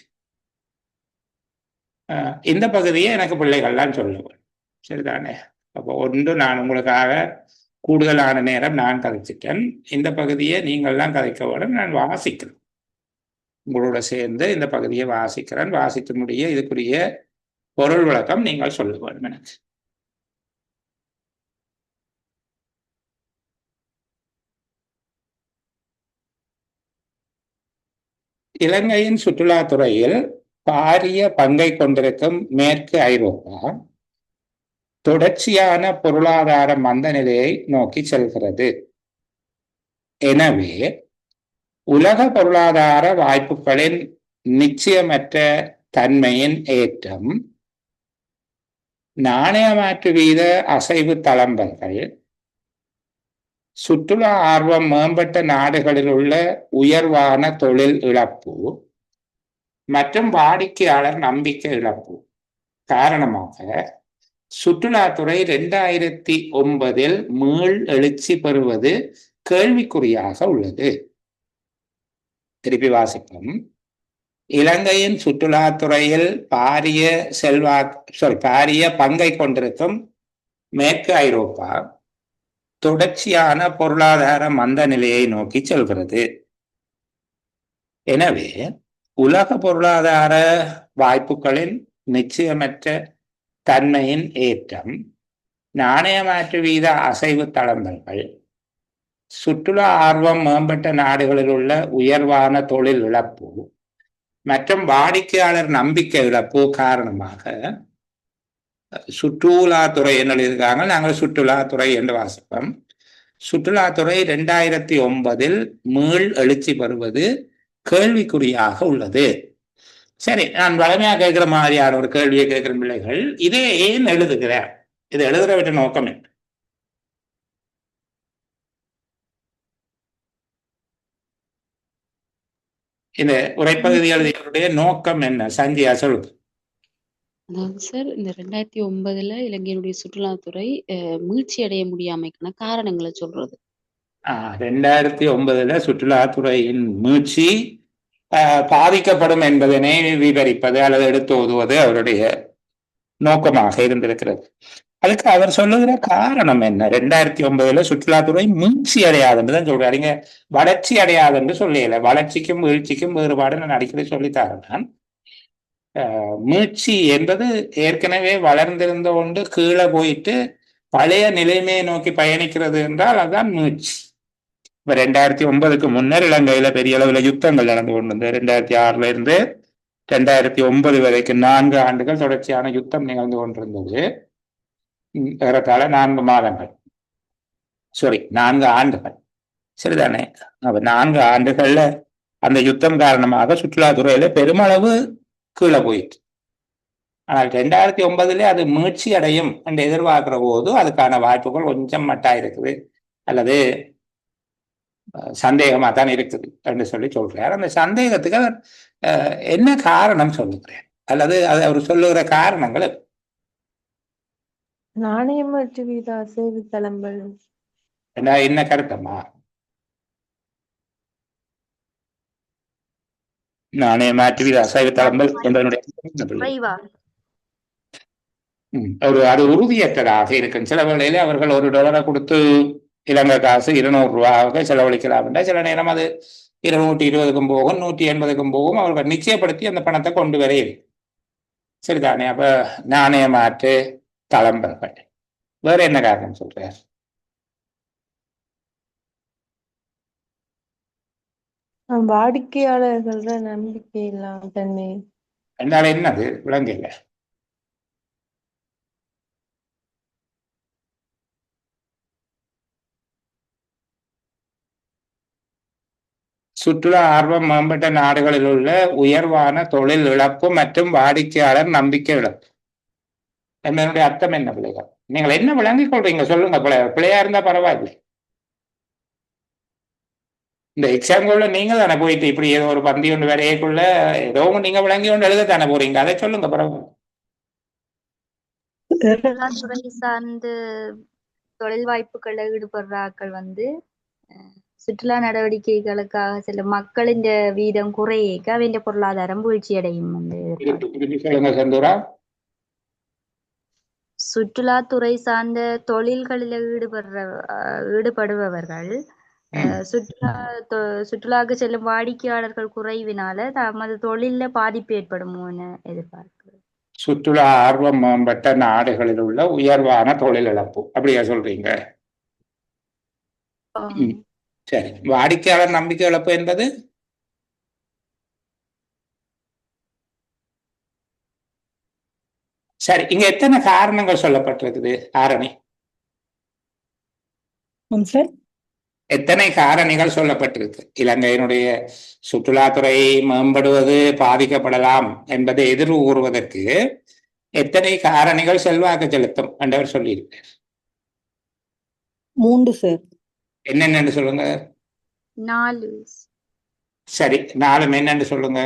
இந்த பகுதியை எனக்கு பிள்ளைகள்லாம் சொல்லுவேன், சரிதானே? அப்போ ஒன்று, நான் உங்களுக்காக கூடுதலான நேரம் நான் கதைச்சிட்டேன். இந்த பகுதியை நீங்கள்லாம் கதைக்க வேணும். நான் வாசிக்கிறேன், உங்களோட சேர்ந்து இந்த பகுதியை வாசிக்கிறேன். வாசித்து முடிய இதுக்குரிய பொருள் விளக்கம் நீங்கள் சொல்ல வேண்டும் எனக்கு. இலங்கையின் சுற்றுலாத்துறையில் பாரிய பங்கை கொண்டிருக்கும் மேற்கு ஐரோப்பா தொடர்ச்சியான பொருளாதார மந்த நிலையை நோக்கி செல்கிறது. எனவே உலக பொருளாதார வாய்ப்புகளின் நிச்சயமற்ற தன்மையின் ஏற்றம், நாணய மாற்று வீத அசைவு தளம்பல்கள், சுற்றுலா ஆர்வம் மேம்பட்ட நாடுகளில் உள்ள உயர்வான தொழில் இழப்பு மற்றும் வாடிக்கையாளர் நம்பிக்கை இழப்பு காரணமாக சுற்றுலாத்துறை 2009 மீள் எழுச்சி பெறுவது கேள்விக்குறியாக உள்ளது. திருப்பி வாசிப்போம். இலங்கையின் சுற்றுலாத்துறையில் பாரிய பங்கை கொண்டிருக்கும் மேற்கு ஐரோப்பா தொடர்ச்சியான பொருளாதார மந்த நிலையை நோக்கி செல்கிறது. எனவே உலக பொருளாதார வாய்ப்புகளின் நிச்சயமற்ற தன்மையின் ஏற்றம், நாணய மாற்று வீத அசைவு தளம்பல்கள், சுற்றுலா ஆர்வம் மேம்பட்ட நாடுகளில் உள்ள உயர்வான தொழில் இழப்பு மற்றும் வாடிக்கையாளர் நம்பிக்கை இழப்பு காரணமாக சுற்றுலாத்துறை என்ன எழுதியிருக்காங்க, நாங்கள் சுற்றுலாத்துறை என்று வாசிப்போம். சுற்றுலாத்துறை 2009 மீள் எழுச்சி பெறுவது கேள்விக்குறியாக உள்ளது. சரி, நான் வளமையா கேட்கிற மாதிரியான ஒரு கேள்வியை கேட்கிற பிள்ளைகள், இதே ஏன் எழுதுகிறார்? இதை எழுதுறவிட்ட நோக்கம் என்ன? இந்த உரைப்பகுதி எழுதியவருடைய நோக்கம் என்ன? சந்தியா சொல்லுது. அதாவது சார், இந்த 2009 இலங்கையினுடைய சுற்றுலாத்துறை மீழ்ச்சி அடைய முடியாமைக்கான காரணங்களை சொல்றது. 2009 சுற்றுலாத்துறையின் மீழ்ச்சி பாதிக்கப்படும் என்பதனை விவரிப்பது அல்லது எடுத்து ஓதுவது அவருடைய நோக்கமாக இருந்திருக்கிறது. அதுக்கு அவர் சொல்லுகிற காரணம் என்ன? 2009 சுற்றுலாத்துறை மீழ்ச்சி அடையாதுன்னு சொல்றாரு. இங்க வளர்ச்சி அடையாதுன்னு சொல்லல. வளர்ச்சிக்கும் வீழ்ச்சிக்கும் வேறுபாடு நான் அடிக்கடி சொல்லித்தாரேன். நான் மீழ்ச்சி என்பது ஏற்கனவே வளர்ந்திருந்த ஒன்று கீழே போயிட்டு பழைய நிலைமையை நோக்கி பயணிக்கிறது என்றால் அதுதான் மீழ்ச்சி. இப்ப 2009க்கு முன்னர் இலங்கையில பெரிய அளவுல யுத்தங்கள் நடந்து கொண்டிருந்தது. 2006 இருந்து 2009 வரைக்கும் 4 ஆண்டுகள் தொடர்ச்சியான யுத்தம் நிகழ்ந்து கொண்டிருந்தது. ஏறத்தாழ 4 மாதங்கள், 4 ஆண்டுகள், சரிதானே? அப்ப 4 ஆண்டுகள்ல அந்த யுத்தம் காரணமாக சுற்றுலாத்துறையில பெருமளவு கீழே போயிட்டு, ஆனால் 2009 அது மீழ்ச்சி அடையும் என்று எதிர்பார்க்கிற போது அதுக்கான வாய்ப்புகள் கொஞ்சம் மட்டா இருக்குது அல்லது சந்தேகமா தான் இருக்குது என்று சொல்லி சொல்றார். அந்த சந்தேகத்துக்கு அவர் என்ன காரணம் சொல்லுகிறார் அல்லது அது அவர் சொல்லுகிற காரணங்கள் நாணய மாற்று வீத அசைவு தளம்பல் என்ன கருத்தம்மா? நாணய மாற்று வீத அசைவு தளம்பல் என்பதனுடைய அது உறுதியற்றதாக இருக்கும். சில வேளையில அவர்கள் $1 கொடுத்து இலங்கை காசு 200 ரூபாய்க்கு செலவழிக்கலாம் என்றால் சில நேரம் அது 220க்கும் போகும், 180க்கும் போகும். அவர்கள் நிச்சயப்படுத்தி அந்த பணத்தை கொண்டு வரையும், சரிதானே? அப்ப நாணய மாற்று தளம்பல்கள். வேற என்ன காரணம் சொல்றார்? வாடிக்கையாளர்கள நம்பிக்கை இல்லாம தன்மை என்றால் என்னது விளங்கல? சுற்றுலா ஆர்வம் மேம்பட்ட நாடுகளில் உள்ள உயர்வான தொழில் இழப்பு மற்றும் வாடிக்கையாளர் நம்பிக்கை இழப்பு என்பதனுடைய அர்த்தம் என்ன பிள்ளைகள்? நீங்கள் என்ன விளங்கிக் கொள்றீங்க சொல்லுங்க. பிள்ளையா இருந்தா பரவாயில்லை. இந்த எக்ஸாம்குள்ள நீங்க தானே போயிட்டு இப்படி ஏதோ ஒரு பந்தி ஒன்று வரையக்குள்ள ஏதோ நீங்க விளங்கி ஒன்று எழுத தானே போறீங்க. அதை சொல்லுங்க பரவாயில்ல. சுற்றுலாத்துறை சார்ந்து தொழில் வாய்ப்புகளை ஈடுபடுறாக்கள் சுற்றுலா நடவடிக்கைகளுக்காக சில மக்களின் வீதம் குறையேக்க அவன் பொருளாதாரம் வீழ்ச்சி அடையும். சொல்லுங்க செந்தூரா. சுற்றுலாத்துறை சார்ந்த தொழில்களில் ஈடுபடுபவர்கள் சுற்றுலாவுக்கு செல்லும் வாடிக்கையாளர்கள் குறைவினால தமது தொழில பாதிப்பு ஏற்படுமோன்னு எதிர்பார்க்கிறேன். சுற்றுலா ஆர்வம் மேம்பட்ட நாடுகளில் உள்ள உயர்வான தொழில் இழப்பு அப்படியா சொல்றீங்க? சரி, வாடிக்கையாளர் நம்பிக்கை இழப்பு என்பது சரி. இங்க எத்தனை காரணங்கள் சொல்லப்பட்டிருக்குது ஆரணி? எத்தனை காரணிகள் சொல்லப்பட்டிருக்கு? இலங்கையினுடைய சுற்றுலாத்துறை மேம்படுவது பாதிக்கப்படலாம் என்பதை எதிர்வு கூறுவதற்கு எத்தனை காரணிகள் செல்வாக்கு செலுத்தும் என்றவர் சொல்லியிருக்கார்? 3 சார். என்னென்னு சொல்லுங்க. 4. சரி, 4 என்னன்னு சொல்லுங்க.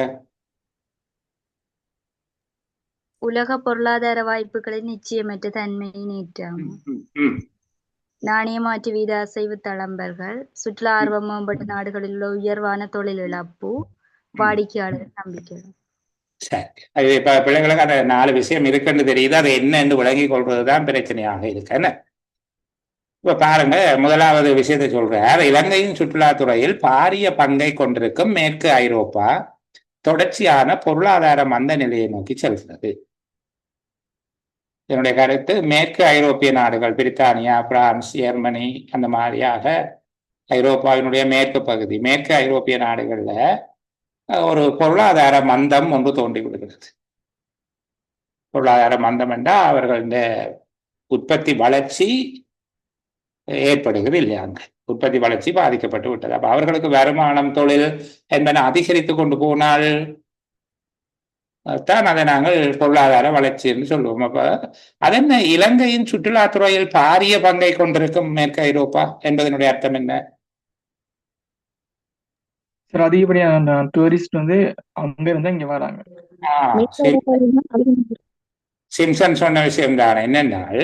உலக பொருளாதார வாய்ப்புகளின் நிச்சயமற்ற தன்மையின் ஏற்றம், நாணய மாற்று வீத அசைவு தளம்பல்கள், சுற்றுலா ஆர்வம் மேம்பட்ட நாடுகளில் உள்ள உயர்வான தொழில் இழப்பு, வாடிக்கையாளர் நம்பிக்கை. சரி, அது இப்ப பிள்ளைங்களுக்கு அந்த 4 விஷயம் இருக்குன்னு தெரியுது. அது என்னன்னு விளங்கி கொள்வதுதான் பிரச்சனையாக இருக்கு. என்ன இப்ப பாருங்க, முதலாவது விஷயத்தை சொல்றார். இலங்கையின் சுற்றுலாத்துறையில் பாரிய பங்கை கொண்டிருக்கும் மேற்கு ஐரோப்பா தொடர்ச்சியான பொருளாதார மந்த நிலையை நோக்கி செல்கிறது. என்னுடைய கருத்து, மேற்கு ஐரோப்பிய நாடுகள் பிரித்தானியா, பிரான்ஸ், ஜெர்மனி அந்த மாதிரியாக ஐரோப்பாவினுடைய மேற்கு பகுதி, மேற்கு ஐரோப்பிய நாடுகள்ல ஒரு பொருளாதார மந்தம் ஒன்று தோன்றி விடுகிறது. பொருளாதார மந்தம் என்றால் அவர்கள் இந்த உற்பத்தி வளர்ச்சி ஏற்படுகிறது இல்லையா, அங்க உற்பத்தி வளர்ச்சி பாதிக்கப்பட்டு விட்டது. அப்ப அவர்களுக்கு வருமானம், தொழில் என்பன அதிகரித்து கொண்டு போனால் தான் அதை நாங்கள் பொருளாதார வளர்ச்சி என்று சொல்லுவோம். அப்ப அதென்ன இலங்கையின் சுற்றுலாத்துறையில் பாரிய பங்கை கொண்டிருக்கும் மேற்கு ஐரோப்பா என்பதனுடைய அர்த்தம் என்ன? சார், அதிகப்படியான டூரிஸ்ட் அங்க இருந்து இங்க வராங்க. சிம்சன் சொன்ன விஷயம் தானே. என்னென்னால்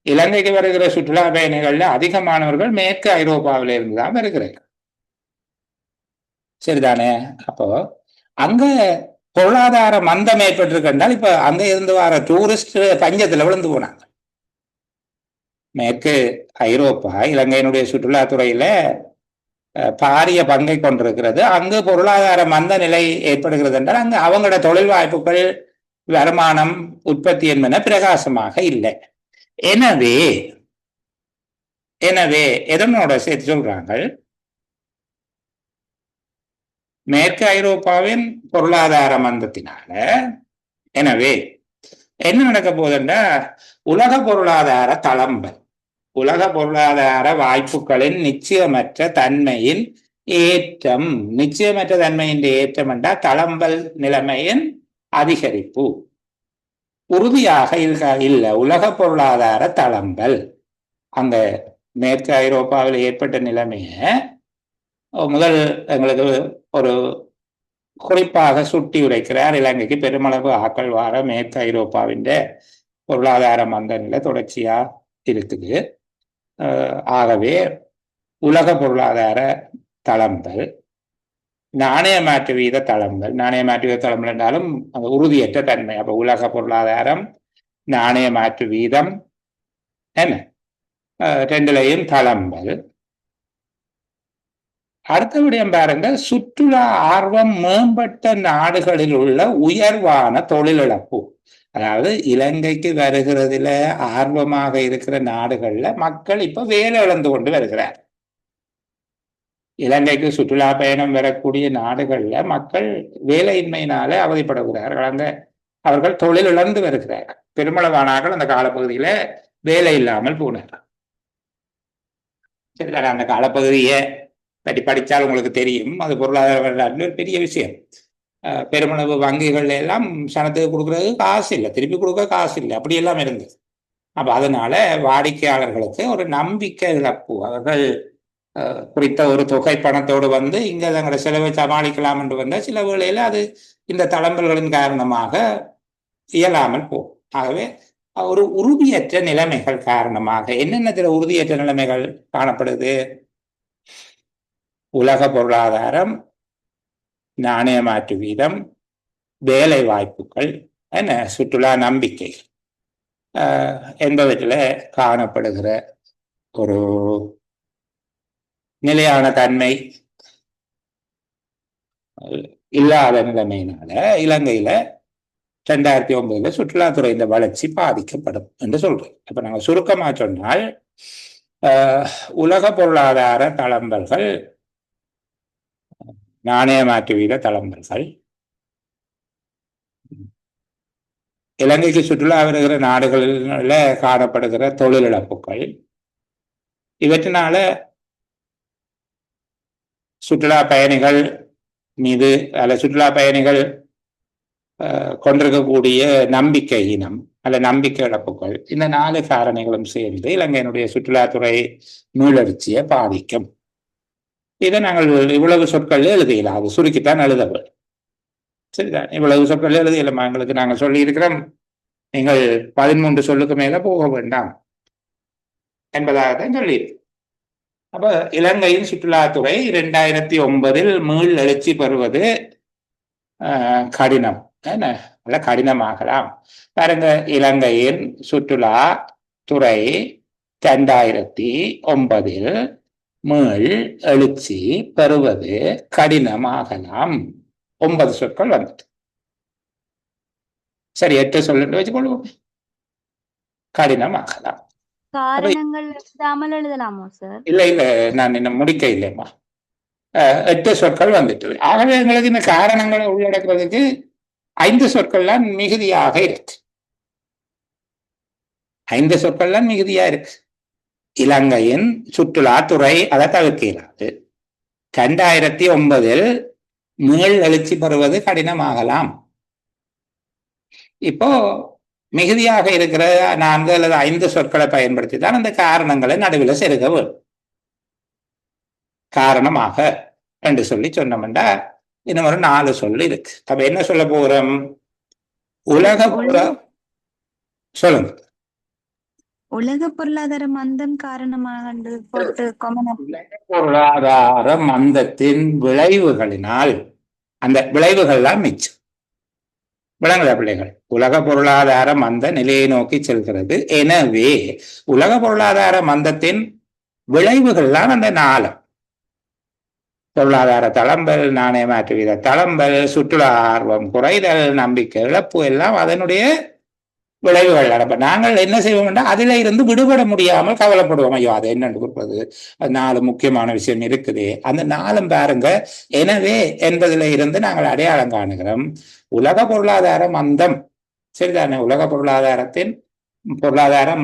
இலங்கைக்கு வருகிற சுற்றுலா பயணிகள்ல அதிகமானவர்கள் மேற்கு ஐரோப்பாவில இருந்து தான் வருகிறார்கள். சரிதானே? அப்போ அங்க பொருளாதார மந்தம் ஏற்பட்டிருக்கின்றால் இப்ப அங்க இருந்து வர டூரிஸ்ட் பஞ்சத்துல விழுந்து போனாங்க. மேற்கு ஐரோப்பா இலங்கையினுடைய சுற்றுலாத்துறையில பாரிய பங்கை கொண்டிருக்கிறது. அங்கு பொருளாதார மந்த நிலை ஏற்படுகிறது என்றால் அங்கு அவங்களோட தொழில் வாய்ப்புகள், வருமானம், உற்பத்தி என்பன பிரகாசமாக இல்லை. எனவே எதனோட சேர்த்து சொல்றாங்க, மேற்கு ஐரோப்பாவின் பொருளாதார மந்தத்தினால எனவே என்ன நடக்க போகுதுன்னா உலக பொருளாதார தளம்பல், உலக பொருளாதார வாய்ப்புகளின் நிச்சயமற்ற தன்மையின் ஏற்றம். நிச்சயமற்ற தன்மையின் ஏற்றம் என்றால் தளம்பல் நிலைமையின் அதிகரிப்பு. உறுதியாக இல்லை உலக பொருளாதார தளம்பல். அங்க மேற்கு ஐரோப்பாவில் ஏற்பட்ட நிலைமையை முதல் எங்களுக்கு ஒரு குறிப்பாக சுட்டி உரைக்கிறார். இலங்கைக்கு பெருமளவு ஆக்கள் வார மேற்கு ஐரோப்பாவின் பொருளாதார மந்த நிலை தொடர்ச்சியா இருக்குது. ஆகவே உலக பொருளாதார தளம்பல், நாணய மாற்று வீத தளம்பல். நாணய மாற்று வீத தளம்பல் என்றாலும் அந்த உறுதியற்ற தன்மை. அப்ப உலக பொருளாதாரம், நாணய மாற்று வீதம் என்ன ரெண்டுலையும் தளம்பல். அடுத்தபடியும் பாருங்க, சுற்றுலா ஆர்வம் மேம்பட்ட நாடுகளில் உள்ள உயர்வான தொழிலிழப்பு. அதாவது இலங்கைக்கு வருகிறதுல ஆர்வமாக இருக்கிற நாடுகள்ல மக்கள் இப்ப வேலை இழந்து கொண்டு வருகிறார். இலங்கைக்கு சுற்றுலா பயணம் வரக்கூடிய நாடுகள்ல மக்கள் வேலையின்மையினால அவதிப்படுகிறார்கள். அங்க அவர்கள் தொழில் இழந்து வருகிறார்கள். பெருமளவானார்கள் அந்த காலப்பகுதியில வேலை இல்லாமல் போனார்கள். சரி, அந்த காலப்பகுதியை பற்றி படித்தால் உங்களுக்கு தெரியும். அது பொருளாதார வரலாற்றில் ஒரு பெரிய விஷயம். பெருமளவு வங்கிகள் எல்லாம் சனத்துக்கு கொடுக்கறது காசு இல்லை, திருப்பி கொடுக்க காசு இல்லை, அப்படியெல்லாம் இருந்தது. அப்போ அதனால வாடிக்கையாளர்களுக்கு ஒரு நம்பிக்கை இழப்பு. அவர்கள் குறித்த ஒரு தொகை பணத்தோடு வந்து இங்கே தங்களோட செலவை சமாளிக்கலாம் என்று வந்தால் சில வேளையில் அது இந்த தளம்பல்களின் காரணமாக இயலாமல் போகும். ஆகவே ஒரு உறுதியற்ற நிலைமைகள் காரணமாக என்னென்ன சில உறுதியற்ற நிலைமைகள் காணப்படுது? உலக பொருளாதாரம், நாணய மாற்று வீதம், வேலை வாய்ப்புகள், என்ன சுற்றுலா நம்பிக்கை என்பவற்றில் காணப்படுகிற ஒரு நிலையான தன்மை இல்லாத நிலைமையினால இலங்கையில 2009 சுற்றுலாத்துறை இந்த வளர்ச்சி பாதிக்கப்படும் என்று சொல்றோம். அப்ப நாங்கள் சுருக்கமா சொன்னால் உலக பொருளாதார தளம்பல்கள், நாணய மாற்று வீத தளம்பல்கள், இலங்கைக்கு சுற்றுலா வருகிற நாடுகளில் காணப்படுகிற தொழில் இழப்புகள், இவற்றினால சுற்றுலா பயணிகள் மீது அல்ல சுற்றுலா பயணிகள் கொண்டிருக்கக்கூடிய நம்பிக்கை இனம் அல்ல நம்பிக்கை இழப்புகள், இந்த 4 காரணிகளும் சேர்ந்து இலங்கையினுடைய சுற்றுலாத்துறை மீளர்ச்சியை பாதிக்கும். இதை நாங்கள் இவ்வளவு சொற்கள் எழுதியலாம், அது சுருக்கித்தான் எழுதப்படும். சரிதான், இவ்வளவு சொற்கள் எழுதியலாமா? எங்களுக்கு நாங்கள் சொல்லி இருக்கிறோம் நீங்கள் 13 சொல்லுக்கு மேல போக வேண்டாம் என்பதாகத்தான் சொல்லியிருக்கு. அப்ப இலங்கையின் சுற்றுலாத்துறை 2009 மீள் எழுச்சி பெறுவது கடினம், நல்ல கடினமாகலாம். பாருங்க, இலங்கையின் சுற்றுலா துறை 2009 மீள் எழுச்சி பெறுவது கடினமாகலாம். 9 சொற்கள் வந்துட்டு, சரி 8 சொல்லிட்டு வச்சுக்கொள்வோம். கடினமாகலாம். காரணங்கள் எழுதாமல் எழுதலாமோ சார்? இல்ல இல்ல, நான் இன்னும் முடிக்க இல்லையம்மா. 8 சொற்கள் வந்துட்டு, ஆகவே எங்களுக்கு இந்த காரணங்களை உள்ளடக்கிறதுக்கு 5 சொற்கள்லாம் மிகுதியாக இருக்கு. 5 சொற்கள்லாம் மிகுதியா இருக்கு. இலங்கையின் சுற்றுலாத்துறை அதை தவிர்க்கிறாது. 2009 மீள் எழுச்சி பெறுவது கடினமாகலாம். இப்போ மிகுதியாக இருக்கிற 4 அல்லது 5 சொற்களை பயன்படுத்தி தான் அந்த காரணங்களை நடுவில் செருக வேண்டும். காரணமாக என்று சொல்லி சொன்னோம்டா இன்னும் ஒரு 4 சொல் இருக்கு. அப்ப என்ன சொல்ல போறோம்? உலக சொல்லுங்க. உலக பொருளாதார மந்தம் காரணமாக போட்டு பொருளாதார மந்தத்தின் விளைவுகளினால், அந்த விளைவுகள்லாம் மிச்சம் விளங்குதா பிள்ளைகள்? உலக பொருளாதார மந்த நிலையை நோக்கி செல்கிறது. எனவே உலக பொருளாதார மந்தத்தின் விளைவுகள்லாம் அந்த 4: பொருளாதார தளம்பல், நாணய மாற்று வீத தளம்பல், சுற்றுலா ஆர்வம் குறைதல், நம்பிக்கை இழப்பு, எல்லாம் அதனுடைய விளைவுகள். அப்ப நாங்கள் என்ன செய்வோம்னா அதில இருந்து விடுபட முடியாமல் கவலைப்படுவோம். ஐயோ அது என்னன்னு கொடுப்பது, அது 4 முக்கியமான விஷயம் இருக்குது, அந்த 4 பாருங்க. எனவே என்பதில இருந்து நாங்கள் அடையாளம் காணுகிறோம் உலக பொருளாதார மந்தம். சரிதானே? உலக பொருளாதார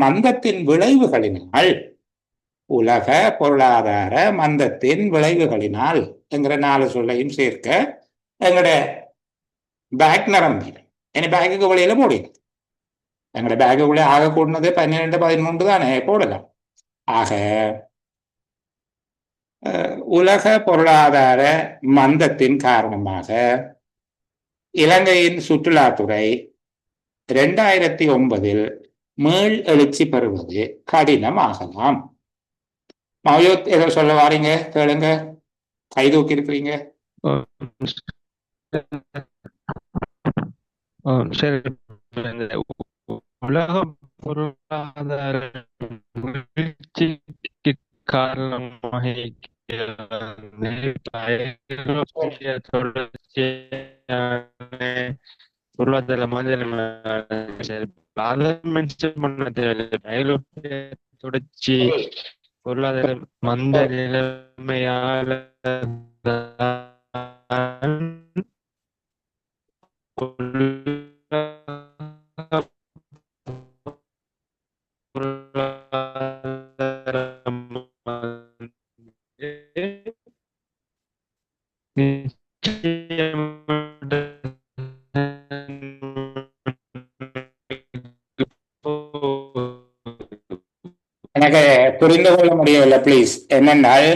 மந்தத்தின் விளைவுகளினால், உலக பொருளாதார மந்தத்தின் விளைவுகளினால் என்கிற 4 சொல்லையும் சேர்க்க எங்கட பேக் நிரம்பி, இனி பேக்குக்கு வழியில போடுங்க. எங்களோட பேக்குக்குள்ளே ஆக கூடனது 12, 13 தானே போடலாம். ஆக உலக பொருளாதார மந்தத்தின் காரணமாக இலங்கையின் சுற்றுலாத்துறை 2009 மீள் எழுச்சி பெறுவது கடினமாகலாம். மௌயூத் ஏதோ சொல்ல வாரீங்க, கேளுங்க. கை தூக்கி இருக்கிறீங்க. சரி, உலக பொருளாதார வீழ்ச்சிக்கு காரணமாக பொருளாதார தொடர்ச்சி பொருளாதார மந்த நிலைமையால நிச்சயமற்ற எனக்கு புரிந்து கொள்ள முடியவில்லை ப்ளீஸ். என்னென்னால்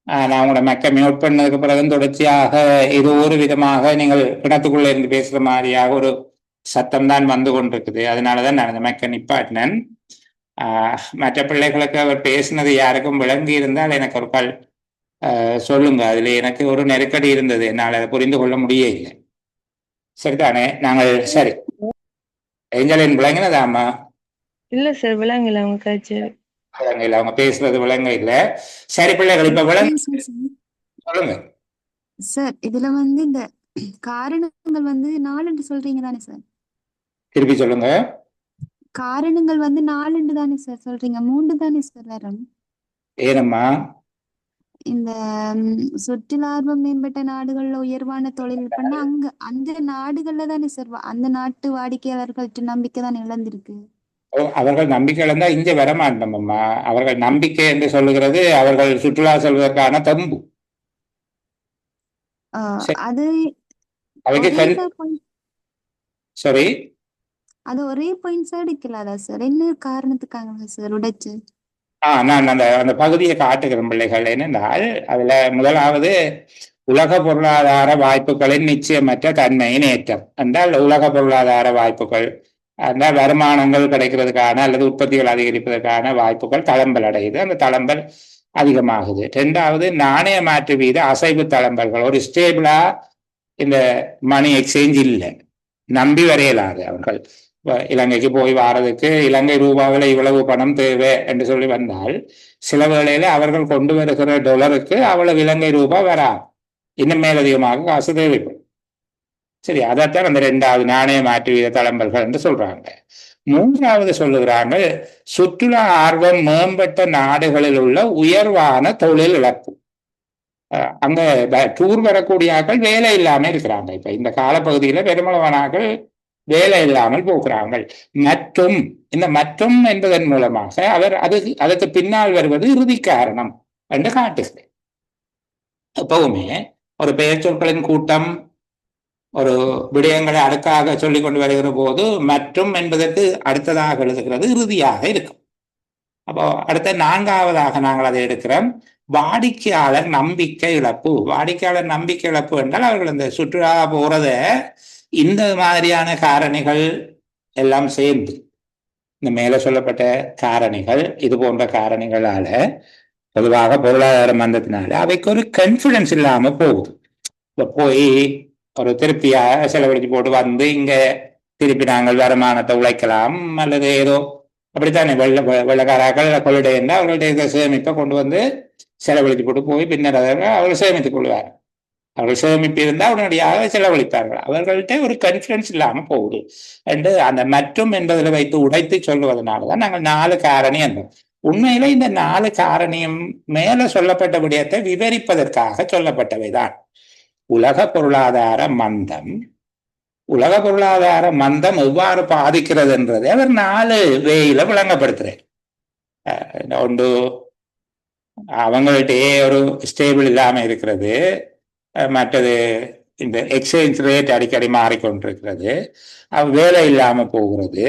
நான் உங்களோட மெக்க மியூட் பண்ணதுக்கு பிறகு தொடர்ச்சியாக இது ஒரு விதமாக நீங்கள் கிணத்துக்குள்ள இருந்து பேசுற மாதிரியாக ஒரு சத்தம் தான் வந்து கொண்டிருக்குது. அதனாலதான் நான் அந்த மெக்க நிப்பாட்டினேன். மற்ற பிள்ளைகளுக்கு அவர் பேசினது யாருக்கும் விளங்கி இருந்தால் எனக்கு ஒரு கால் சொல்லுங்க. அதுல எனக்கு ஒரு நெருக்கடி இருந்தது, என்னால் அதை புரிந்து கொள்ள முடியவில்லை. சரிதானே? நாங்கள் சரி ஏஞ்சலின் விளங்கினதாமா? இல்ல சார் விளங்கல அவங்க கட்சி. விளங்க இல்லை, அவங்க பேசுறது விளங்க இல்லை. சரி பிள்ளைகள் இப்ப விளங்க சொல்லுங்க சார். இதுல வந்து இந்த காரணங்கள் வந்து 4 சொல்றீங்க தானே சார்? திருப்பி சொல்லுங்க. காரணங்கள் வந்து 4 தானே சார் சொல்றீங்க? 3 தானே சார் வரும்? ஏனம்மா? இந்த சுற்றுலார்வம் மேம்பட்ட நாடுகள்ல உயர்வான தொழில்நுட்பம்னா அங்க அந்த நாடுகள்ல தானே சார் அந்த நாட்டு வாடிக்கையாளர்கள்ட்ட நம்பிக்கை தான் இழந்திருக்கு. அவர்கள் நம்பிக்கை இழந்தா இங்க வரமாட்டோம்மா. அவர்கள் நம்பிக்கை என்று சொல்லுகிறது அவர்கள் சுற்றுலா செல்வதற்கான தம்பு. அது சரி, அது ஒரே பாயிண்ட்ஸா எடுக்கலாதா சார்? என்ன காரணத்துக்காக சார் உடைச்சு? நான் அந்த பகுதியை காட்டுகிறேன் பிள்ளைகள். என்னென்றால் அதுல முதலாவது உலக பொருளாதார வாய்ப்புகளின் நிச்சயமற்ற தன்மையின் ஏற்றம் என்றால் உலக பொருளாதார வாய்ப்புகள் அந்த வருமானங்கள் கிடைக்கிறதுக்கான அல்லது உற்பத்திகள் அதிகரிப்பதற்கான வாய்ப்புகள் தளம்பல் அடையுது. அந்த தளம்பல் அதிகமாகுது. 2வது நாணய மாற்று வீத அசைவு தளம்பல்கள். ஒரு ஸ்டேபிளா இந்த மணி எக்ஸ்சேஞ்ச் இல்லை, நம்பி வரையலாது. அவர்கள் இலங்கைக்கு போய் வாரதுக்கு இலங்கை ரூபாவில் இவ்வளவு பணம் தேவை என்று சொல்லி வந்தால் சில வேளையில அவர்கள் கொண்டு வருகிற டொலருக்கு அவ்வளவு இலங்கை ரூபாய் வராது, இன்னும் மேலதிகமாக காசு தேவைப்படும். சரி, அதைத்தான் அந்த 2வது நாணய மாற்று வீத தளம்பல்கள் என்று சொல்றாங்க. 3வது சொல்லுகிறாங்க சுற்றுலா ஆர்வம் மேம்பட்ட நாடுகளில் உள்ள உயர்வான தொழில் இழப்பு. அங்க டூர் வரக்கூடிய ஆட்கள் வேலை இல்லாம இருக்கிறாங்க. இப்ப இந்த காலப்பகுதியில பெருமளவானாக்கள் வேலை இல்லாமல் போகிறார்கள். மற்றும் இந்த மற்றும் என்பதன் மூலமாக அவர் அதற்கு பின்னால் வருவது இறுதி காரணம் என்று காட்டுகிறேன். எப்பவுமே ஒரு பெயர் சொற்களின் கூட்டம் ஒரு விடயங்களை அடுக்காக சொல்லிக் கொண்டு வருகிற போது மற்றும் என்பதற்கு அடுத்ததாக எழுதுகிறது இறுதியாக இருக்கும். அப்போ அடுத்த 4வதாக நாங்கள் அதை எடுக்கிறோம். வாடிக்கையாளர் நம்பிக்கை இழப்பு. வாடிக்கையாளர் நம்பிக்கை இழப்பு என்றால் அவர்கள் இந்த சுற்றுலா போறத இந்த மாதிரியான காரணிகள் எல்லாம் சேர்ந்து இந்த மேல சொல்லப்பட்ட காரணிகள் இது போன்ற காரணிகளால பொதுவாக பொருளாதார மந்தத்தினால அவைக்கு ஒரு கான்ஃபிடன்ஸ் இல்லாம போகுது. இப்ப போய் ஒரு திருப்தியா செலவழிச்சு போட்டு வந்து இங்க திருப்பி நாங்கள் வருமானத்தை உழைக்கலாம் அல்லது ஏதோ அப்படித்தானே வெள்ளக்காராக்கள் கொள்ளுடையா அவர்களுடைய சேமிப்பை கொண்டு வந்து செலவழித்து போட்டு போய் பின்னர் அவர்கள் சேமித்துக் கொள்வார். அவர்கள் சேமிப்பு இருந்தால் உடனடியாக செலவழித்தார்கள். அவர்கள்ட்ட ஒரு கான்ஃபிடன்ஸ் இல்லாம போகுது என்று அந்த மற்றும் என்பதில் வைத்து உடைத்து சொல்லுவதனாலதான் நாங்கள் 4 காரணி என்றோம். உண்மையில இந்த 4 காரணியும் மேல சொல்லப்பட்ட விடயத்தை விவரிப்பதற்காக சொல்லப்பட்டவைதான். உலக பொருளாதார மந்தம் எவ்வாறு பாதிக்கிறது என்றதை அவர் 4 வேயில விளங்கப்படுத்துறேன். ஒன்று அவங்கள்ட்டே ஒரு ஸ்டேபிள் இல்லாம இருக்கிறது, மற்றது இந்த எக்ஸ்சேஞ்ச் ரேட் அடிக்கடி மாறிக்கொண்டிருக்கிறது, வேலை இல்லாம போகிறது.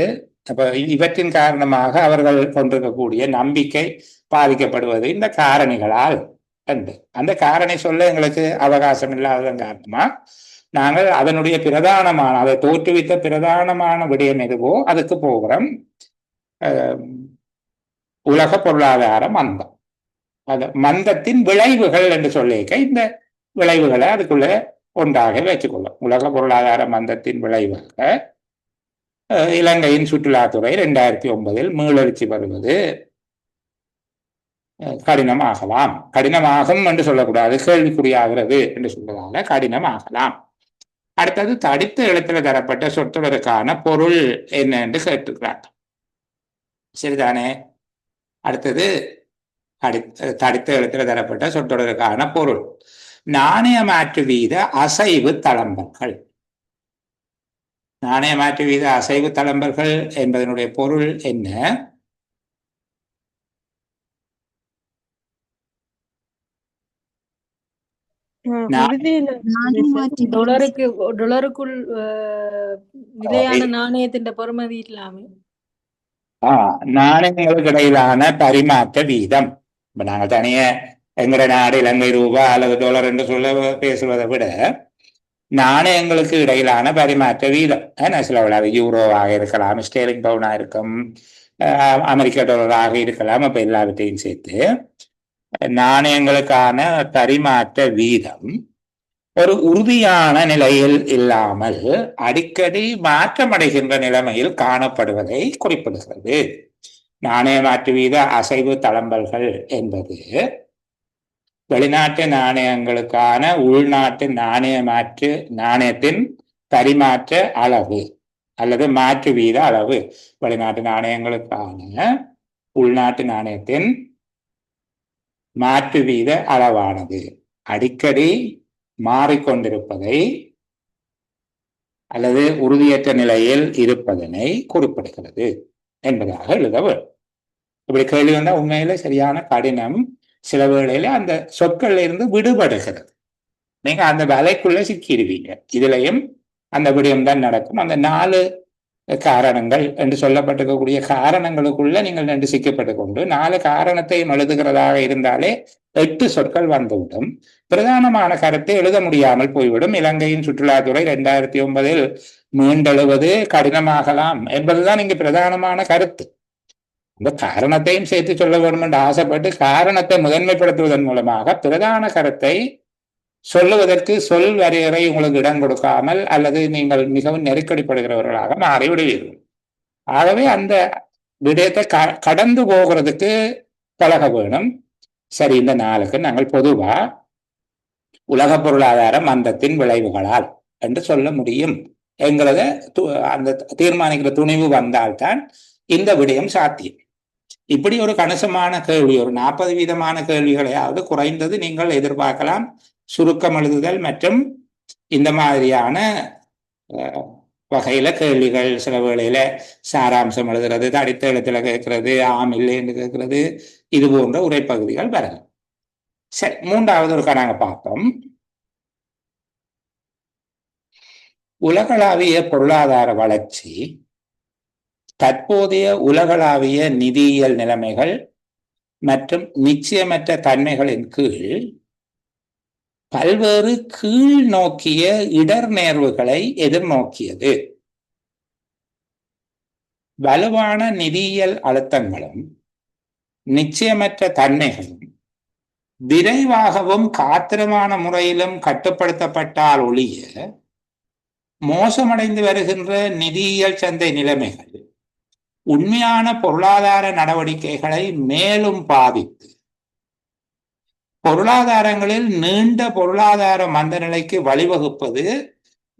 அப்ப இவற்றின் காரணமாக அவர்கள் கொண்டிருக்கக்கூடிய நம்பிக்கை பாதிக்கப்படுவது இந்த காரணிகளால். அந்த காரணி சொல்ல எங்களுக்கு அவகாசம் இல்லாததன் காரணமா நாங்கள் அதனுடைய பிரதானமான அதை தோற்றுவித்த பிரதானமான விடயம் எதுவோ அதுக்கு போகிறோம். உலக பொருளாதார மந்தம், அந்த மந்தத்தின் விளைவுகள் என்று சொல்லிக்க இந்த விளைவுகளை அதுக்குள்ள ஒன்றாக வச்சுக்கொள்ளும். உலக பொருளாதார மந்தத்தின் விளைவாக இலங்கையின் சுற்றுலாத்துறை 2009 மீளெழுச்சி வருவது கடினமாகலாம். கடினமாகும் என்று சொல்லக்கூடாது, கேள்விக்குறியாகிறது என்று சொல்வதால கடினமாகலாம். அடுத்தது தடித்த எழுத்துல தரப்பட்ட சொற்றொடருக்கான பொருள் என்ன என்று கேட்டுக்கிறார். சரிதானே? அடுத்தது தடித்த எழுத்துல தரப்பட்ட சொற்றொடருக்கான பொருள். நாணய மாற்று வீத அசைவு தளம்பல்கள். நாணய மாற்று வீத அசைவு தளம்பல்கள் என்பதனுடைய பொருள் என்ன? உறுதியில நாணய மாற்று வீதம் டொலருக்குள் நிலையான நாணயத்தின் பெறுமதி இல்லாம நாணயங்களுக்கு இடையிலான பரிமாற்ற வீதம். இப்ப நாங்கள் தனியே எங்கட நாடு இலங்கை ரூபாய் அல்லது டாலர் என்று சொல்ல பேசுவதை விட நாணயங்களுக்கு இடையிலான பரிமாற்ற வீதம் சில விட யூரோவாக இருக்கலாம், ஸ்டேலிங் பவுனாக இருக்கும், அமெரிக்க டாலராக இருக்கலாம். அப்ப எல்லாவற்றையும் சேர்த்து நாணயங்களுக்கான பரிமாற்ற வீதம் ஒரு உறுதியான நிலையில் இல்லாமல் அடிக்கடி மாற்றமடைகின்ற நிலைமையில் காணப்படுவதை குறிப்பிடுகிறது. நாணய மாற்று வீத அசைவு தளம்பல்கள் என்பது வெளிநாட்டு நாணயங்களுக்கான உள்நாட்டு நாணயத்தின் பரிமாற்ற அளவு அல்லது மாற்று வீத அளவு. வெளிநாட்டு நாணயங்களுக்கான உள்நாட்டு நாணயத்தின் மாற்று வீத அளவானது அடிக்கடி மாறிக்கொண்டிருப்பதை அல்லது உறுதியற்ற நிலையில் இருப்பதனை குறிப்பிடுகிறது என்பதாக எழுத வேண்டும். இப்படி கேள்வி வந்தா உண்மையில சரியான கடினம். சில வேளையில அந்த சொற்கள்ல இருந்து விடுபடுகிறது. நீங்க அந்த வலைக்குள்ள சிக்கிடுவீங்க. இதுலயும் அந்த விடயம்தான் நடக்கும். அந்த 4 காரணங்கள் என்று சொல்லப்பட்டிருக்கக்கூடிய காரணங்களுக்குள்ள நீங்கள் நின்று சிக்கப்பட்டு கொண்டு 4 காரணத்தையும் எழுதுகிறதாக இருந்தாலே 8 சொற்கள் வந்துவிடும். பிரதானமான கருத்தை எழுத முடியாமல் போய்விடும். இலங்கையின் சுற்றுலாத்துறை 2009 மீண்டெழுவது கடினமாகலாம் என்பதுதான் இங்கு பிரதானமான கருத்து. இந்த காரணத்தையும் சேர்த்து சொல்ல வேண்டும் என்று ஆசைப்பட்டு காரணத்தை முதன்மைப்படுத்துவதன் மூலமாக பிரதான கருத்தை சொல்லுவதற்கு சொல் வரையறை உங்களுக்கு இடம் கொடுக்காமல் அல்லது நீங்கள் மிகவும் நெருக்கடிப்படுகிறவர்களாக மாறிவிடுவீர்கள். ஆகவே அந்த விடயத்தை கடந்து போகிறதுக்கு பழக வேணும். சரி, இந்த நாளுக்கு நாங்கள் பொதுவா உலக பொருளாதார மந்தத்தின் விளைவுகளால் என்று சொல்ல முடியும் என்கிறத அந்த தீர்மானிக்கிற துணிவு வந்தால்தான் இந்த விடயம் சாத்தியம். இப்படி ஒரு கணிசமான கேள்வி, ஒரு 40% கேள்விகளையாவது குறைந்தது நீங்கள் எதிர்பார்க்கலாம். சுருக்கம் எழுதுதல் மற்றும் இந்த மாதிரியான வகையில கேள்விகள், சில வேளையில சாராம்சம் எழுதுறது, தடித்த எழுத்துல கேட்கறது, ஆம் இல்லை என்று கேட்கறது, இது போன்ற உரைப்பகுதிகள் வரலாம். சரி, 3வது ஒரு நாங்க பார்ப்போம். உலகளாவிய பொருளாதார வளர்ச்சி தற்போதைய உலகளாவிய நிதியியல் நிலைமைகள் மற்றும் நிச்சயமற்ற தன்மைகளின் கீழ் பல்வேறு கீழ் நோக்கிய இடர் நேர்வுகளை எதிர்நோக்கியது. வலுவான நிதியியல் அழுத்தங்களும் நிச்சயமற்ற தன்மைகளும் விரைவாகவும் காத்திரமான முறையிலும் கட்டுப்படுத்தப்பட்டால் ஒழிய மோசமடைந்து வருகின்ற நிதியியல் சந்தை நிலைமைகள் உண்மையான பொருளாதார நடவடிக்கைகளை மேலும் பாதித்து பொருளாதாரங்களில் நீண்ட பொருளாதார மந்த நிலைக்கு வழிவகுப்பது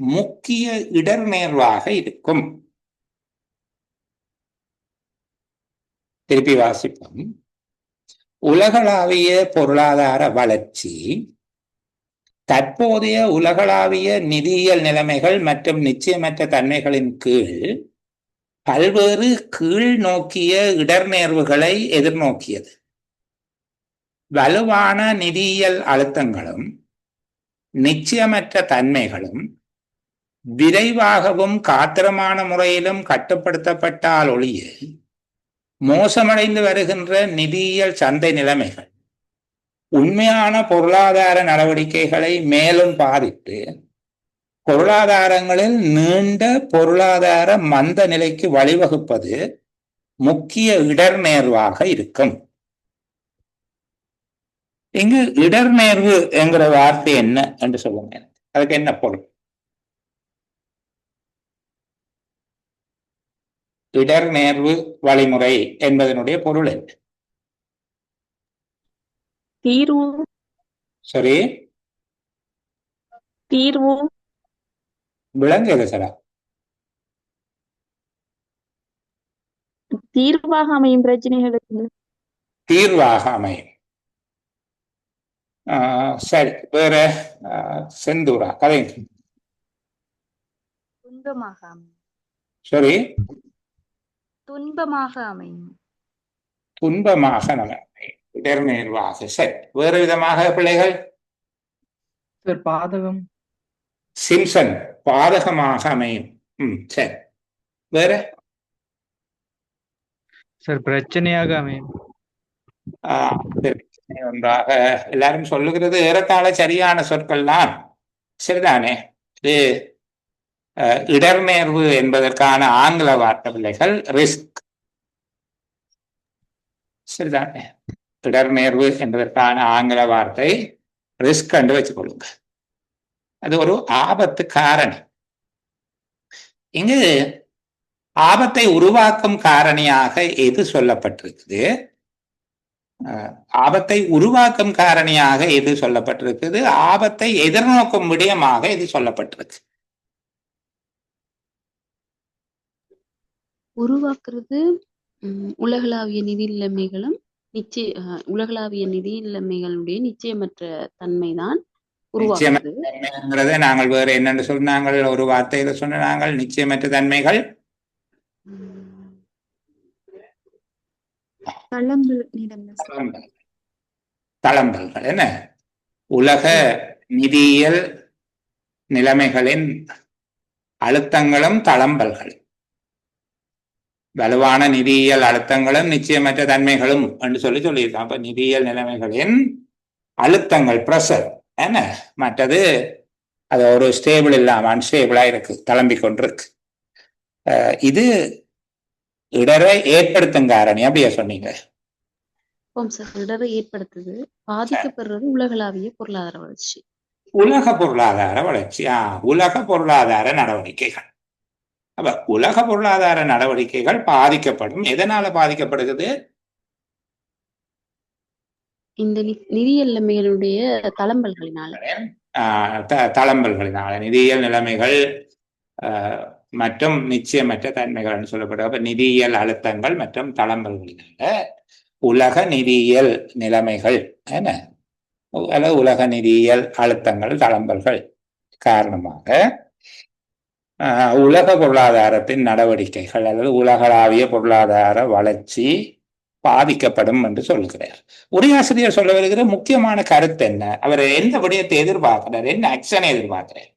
முக்கிய இடர் நேர்வாக இருக்கும். திருப்பி வாசிப்போம். உலகளாவிய பொருளாதார வளர்ச்சி தற்போதைய உலகளாவிய நிதியியல் நிலைமைகள் மற்றும் நிச்சயமற்ற தன்மைகளின் கீழ் பல்வேறு கீழ் நோக்கிய இடர்நேர்வுகளை எதிர்நோக்கியது. வலுவான நிதியியல் அழுத்தங்களும் நிச்சயமற்ற தன்மைகளும் விரைவாகவும் காத்திரமான முறையிலும் கட்டுப்படுத்தப்பட்டால் ஒழிய மோசமடைந்து வருகின்ற நிதியியல் சந்தை நிலைமைகள் உண்மையான பொருளாதார நடவடிக்கைகளை மேலும் பாதித்து பொருளாதாரங்களில் நீண்ட பொருளாதார மந்த நிலைக்கு வழிவகுப்பது முக்கிய இடர்நேர்வாக இருக்கும். இங்கு இடர்நேர்வு என்கிற வார்த்தை என்ன என்று சொல்லுங்க. அதுக்கு என்ன பொருள்? இடர்நேர்வு வழிமுறை என்பதனுடைய பொருள் என்ன? தீர்வு. சரி, தீர்வு விளங்குது சார். தீர்வாக அமையும் பிரச்சனைகளுக்கு தீர்வாக அமையும். சரி, வேற செந்தூரா கதை. துன்பமாக அமையும். சரி, துன்பமாக அமையும். துன்பமாக அமையும், இடர்நேர்வாக. சரி, வேறு விதமாக பிள்ளைகள் சார் பாதகம். சிம்சன் பாதகமாக அமையும். சரி, வேற சார் பிரச்சனையாக அமையும். பிரச்சனை ஒன்றாக எல்லாரும் சொல்லுகிறது ஏறத்தாழ சரியான சொற்கள் தான். சரிதானே? இது இடர்நேர்வு என்பதற்கான ஆங்கில வார்த்தை பிள்ளைகள் ரிஸ்க். சரிதானே? இடர்நேர்வு என்பதற்கான ஆங்கில வார்த்தை ரிஸ்க் என்று வச்சுக்கொள்ளுங்க. அது ஒரு ஆபத்து காரணி. இங்கு ஆபத்தை உருவாக்கும் காரணியாக எது சொல்லப்பட்டிருக்குது? ஆபத்தை உருவாக்கும் காரணியாக எது சொல்லப்பட்டிருக்குது? ஆபத்தை எதிர்நோக்கும் விடயமாக எது சொல்லப்பட்டிருக்கு? உருவாக்குறது உலகளாவிய நிதி நிலைமைகளும் உலகளாவிய நிதி நிலைமைகளுடைய நிச்சயமற்ற தன்மைதான் உருவாக்குறது. நாங்கள் வேற என்னென்னு சொன்னாங்க? ஒரு வார்த்தையில சொன்னாங்க, நிச்சயமற்ற தன்மைகள் தளம்பல்கள். என்ன? உலக நிதியியல் நிலைமைகளின் அழுத்தங்களும் தளம்பல்கள், வலுவான நிதியியல் அழுத்தங்களும் நிச்சயமற்ற தன்மைகளும் என்று சொல்லியிருக்கான். அப்ப நிதியியல் நிலைமைகளின் அழுத்தங்கள், பிரஷர் என்ன, மற்றது அது ஒரு ஸ்டேபிள் இல்லாம அன்ஸ்டேபிளா இருக்கு, தளம்பி கொண்டிருக்கு. இது இடரை ஏற்படுத்தும் காரணி. அப்படியா சொன்னீங்க? இடரை ஏற்படுத்துது. பாதிக்கப்படுறது உலகளாவிய பொருளாதார வளர்ச்சி. உலக பொருளாதார வளர்ச்சி. உலக பொருளாதார நடவடிக்கைகள். அப்ப உலக பொருளாதார நடவடிக்கைகள் பாதிக்கப்படும். எதனால பாதிக்கப்படுகிறது? இந்த நிதியியல் நிலைமைகளுடைய தளம்பல்களினால. தளம்பல்களினால நிதியியல் நிலைமைகள் மற்றும் நிச்சயமற்ற தன்மைகள் சொல்லப்படுது. அப்ப நிதியியல் அழுத்தங்கள் மற்றும் தளம்பல்களினால உலக நிதியியல் நிலைமைகள் என்ன, அல்லது உலக நிதியியல் அழுத்தங்கள், தளம்பல்கள் காரணமாக உலக பொருளாதாரத்தின் நடவடிக்கைகள் அல்லது உலகளாவிய பொருளாதார வளர்ச்சி பாதிக்கப்படும் என்று சொல்லுகிறார். உரையாசிரியர் சொல்ல வருகிற முக்கியமான கருத்து என்ன? அவர் எந்த விடயத்தை எதிர்பார்க்கிறார்? என்ன ஆக்ஷனை எதிர்பார்க்கிறார்?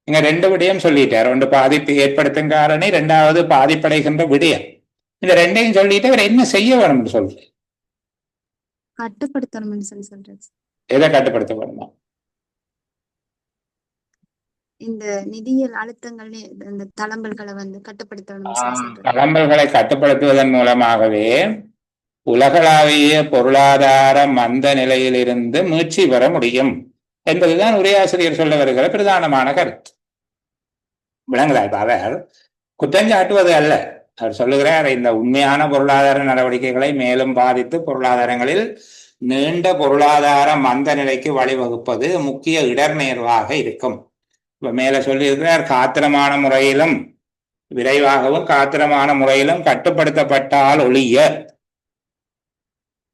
இங்க ரெண்டு விடயம் சொல்லிட்டார். ஒன்று பாதிப்பு ஏற்படுத்தும் காரணி, ரெண்டாவது பாதிப்படைகின்ற விடயம். இந்த ரெண்டையும் சொல்லிட்டு அவர் என்ன செய்ய வேணும்னு சொல்றாரு? கட்டுப்படுத்தணும்னு சொல்றாரு. எதை கட்டுப்படுத்த வேணுமா? இந்த நிதியியல் அழுத்தங்கள், இந்த தளம்பல்களை கட்டுப்படுத்தணும். தளம்பல்களை கட்டுப்படுத்துவதன் மூலமாகவே உலகளாவிய பொருளாதார மந்த நிலையிலிருந்து மீட்சி பெற முடியும் என்பதுதான் உரையாசிரியர் சொல்ல வருகிற பிரதானமான கருத்து. விளங்குதா? இப்ப அவர் குற்றஞ்சாட்டுவது அல்ல. அவர் சொல்லுகிறார், இந்த உண்மையான பொருளாதார நடவடிக்கைகளை மேலும் பாதித்து பொருளாதாரங்களில் நீண்ட பொருளாதார மந்த நிலைக்கு வழிவகுப்பது முக்கிய இடர்நேர்வாக இருக்கும். இப்ப மேல சொல்லியிருக்கிறார், காத்திரமான முறையிலும் விரைவாகவும் காத்திரமான முறையிலும் கட்டுப்படுத்தப்பட்டால் ஒழிய.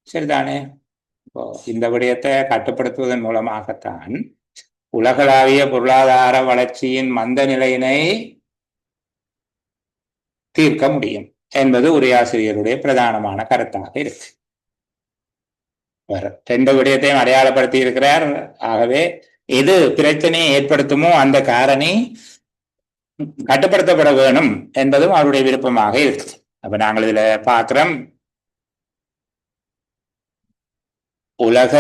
சரிதானே? இப்போ இந்த விடயத்தை கட்டுப்படுத்துவதன் மூலமாகத்தான் உலகளாவிய பொருளாதார வளர்ச்சியின் மந்த நிலையினை தீர்க்க முடியும் என்பது உரையாசிரியருடைய பிரதானமான கருத்தாக இருக்கு. ரெண்டு விடயத்தையும் அடையாளப்படுத்தி இருக்கிறார். ஆகவே எது பிரச்சனையை ஏற்படுத்துமோ அந்த காரணி கட்டுப்படுத்தப்பட வேணும் என்பதும் அவருடைய விருப்பமாக இருக்குது. அப்ப நாங்கள் இதுல பார்க்கிறோம், உலக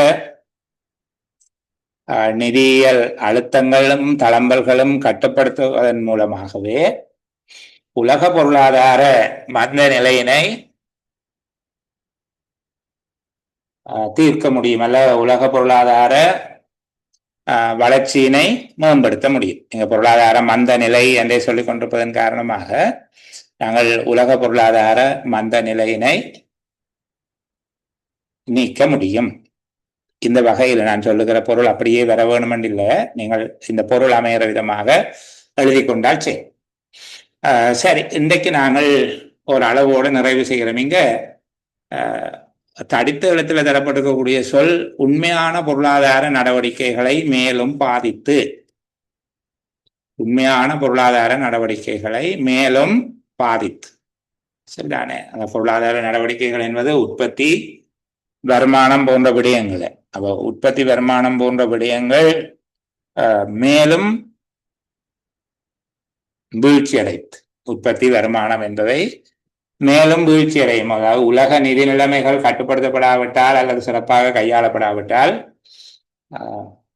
நிதியியல் அழுத்தங்களும் தளம்பல்களும் கட்டுப்படுத்துவதன் மூலமாகவே உலக பொருளாதார மந்த நிலையினை தீர்க்க முடியும், அல்ல உலக பொருளாதார வளர்ச்சியினை மேம்படுத்த முடியும். எங்க பொருளாதார மந்த நிலை என்றே சொல்லிக் கொண்டிருப்பதன் காரணமாக நாங்கள் உலக பொருளாதார மந்த நிலையினை நீக்க முடியும். இந்த வகையில் நான் சொல்லுகிற பொருள் அப்படியே வர வேணுமென்று இல்லை, நீங்கள் இந்த பொருள் அமைகிற விதமாக எழுதி கொண்டால் சரி. சரி, இன்றைக்கு நாங்கள் ஒரு அளவோடு நிறைவு செய்கிறோம். இங்க தடித்த எழுத்துல தரப்பட்டிருக்கக்கூடிய சொல் உண்மையான பொருளாதார நடவடிக்கைகளை மேலும் பாதித்து, உண்மையான பொருளாதார நடவடிக்கைகளை மேலும் பாதித்து. சரிதானே? அந்த பொருளாதார நடவடிக்கைகள் என்பது உற்பத்தி, வருமானம் போன்ற விடயங்களை. அப்போ உற்பத்தி, வருமானம் போன்ற விடயங்கள் மேலும் வீழ்ச்சி அடைத்து, உற்பத்தி வருமானம் என்பதை மேலும் வீழ்ச்சி அடையும். அதாவது உலக நிதி நிலைமைகள் கட்டுப்படுத்தப்படாவிட்டால் அல்லது சிறப்பாக கையாளப்படாவிட்டால்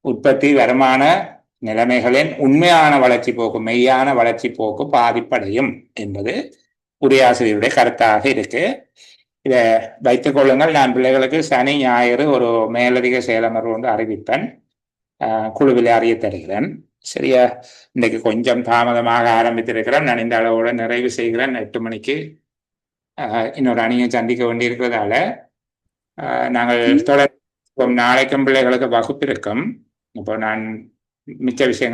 உற்பத்தி வருமான நிலைமைகளின் உண்மையான வளர்ச்சி போக்கு, மெய்யான வளர்ச்சி போக்கு பாதிப்படையும் என்பது உரையாசிரியருடைய கருத்தாக இருக்கு. இதை வைத்துக் கொள்ளுங்கள். நான் பிள்ளைகளுக்கு சனி ஞாயிறு ஒரு மேலதிக செயலமர்வு ஒன்று அறிவிப்பேன், குழுவில் அறிய தருகிறேன். சரியா? இன்னைக்கு கொஞ்சம் தாமதமாக ஆரம்பித்திருக்கிறேன். நான் இந்த அளவோடு நிறைவு செய்கிறேன். 8 மணிக்கு இன்னொரு அணியை சந்திக்க வேண்டியிருக்கிறதால நாங்கள் தொடர் நாளைக்கும் பிள்ளைகளுக்கு வகுப்பு இருக்கும். இப்போ நான் மிச்ச விஷயங்கள்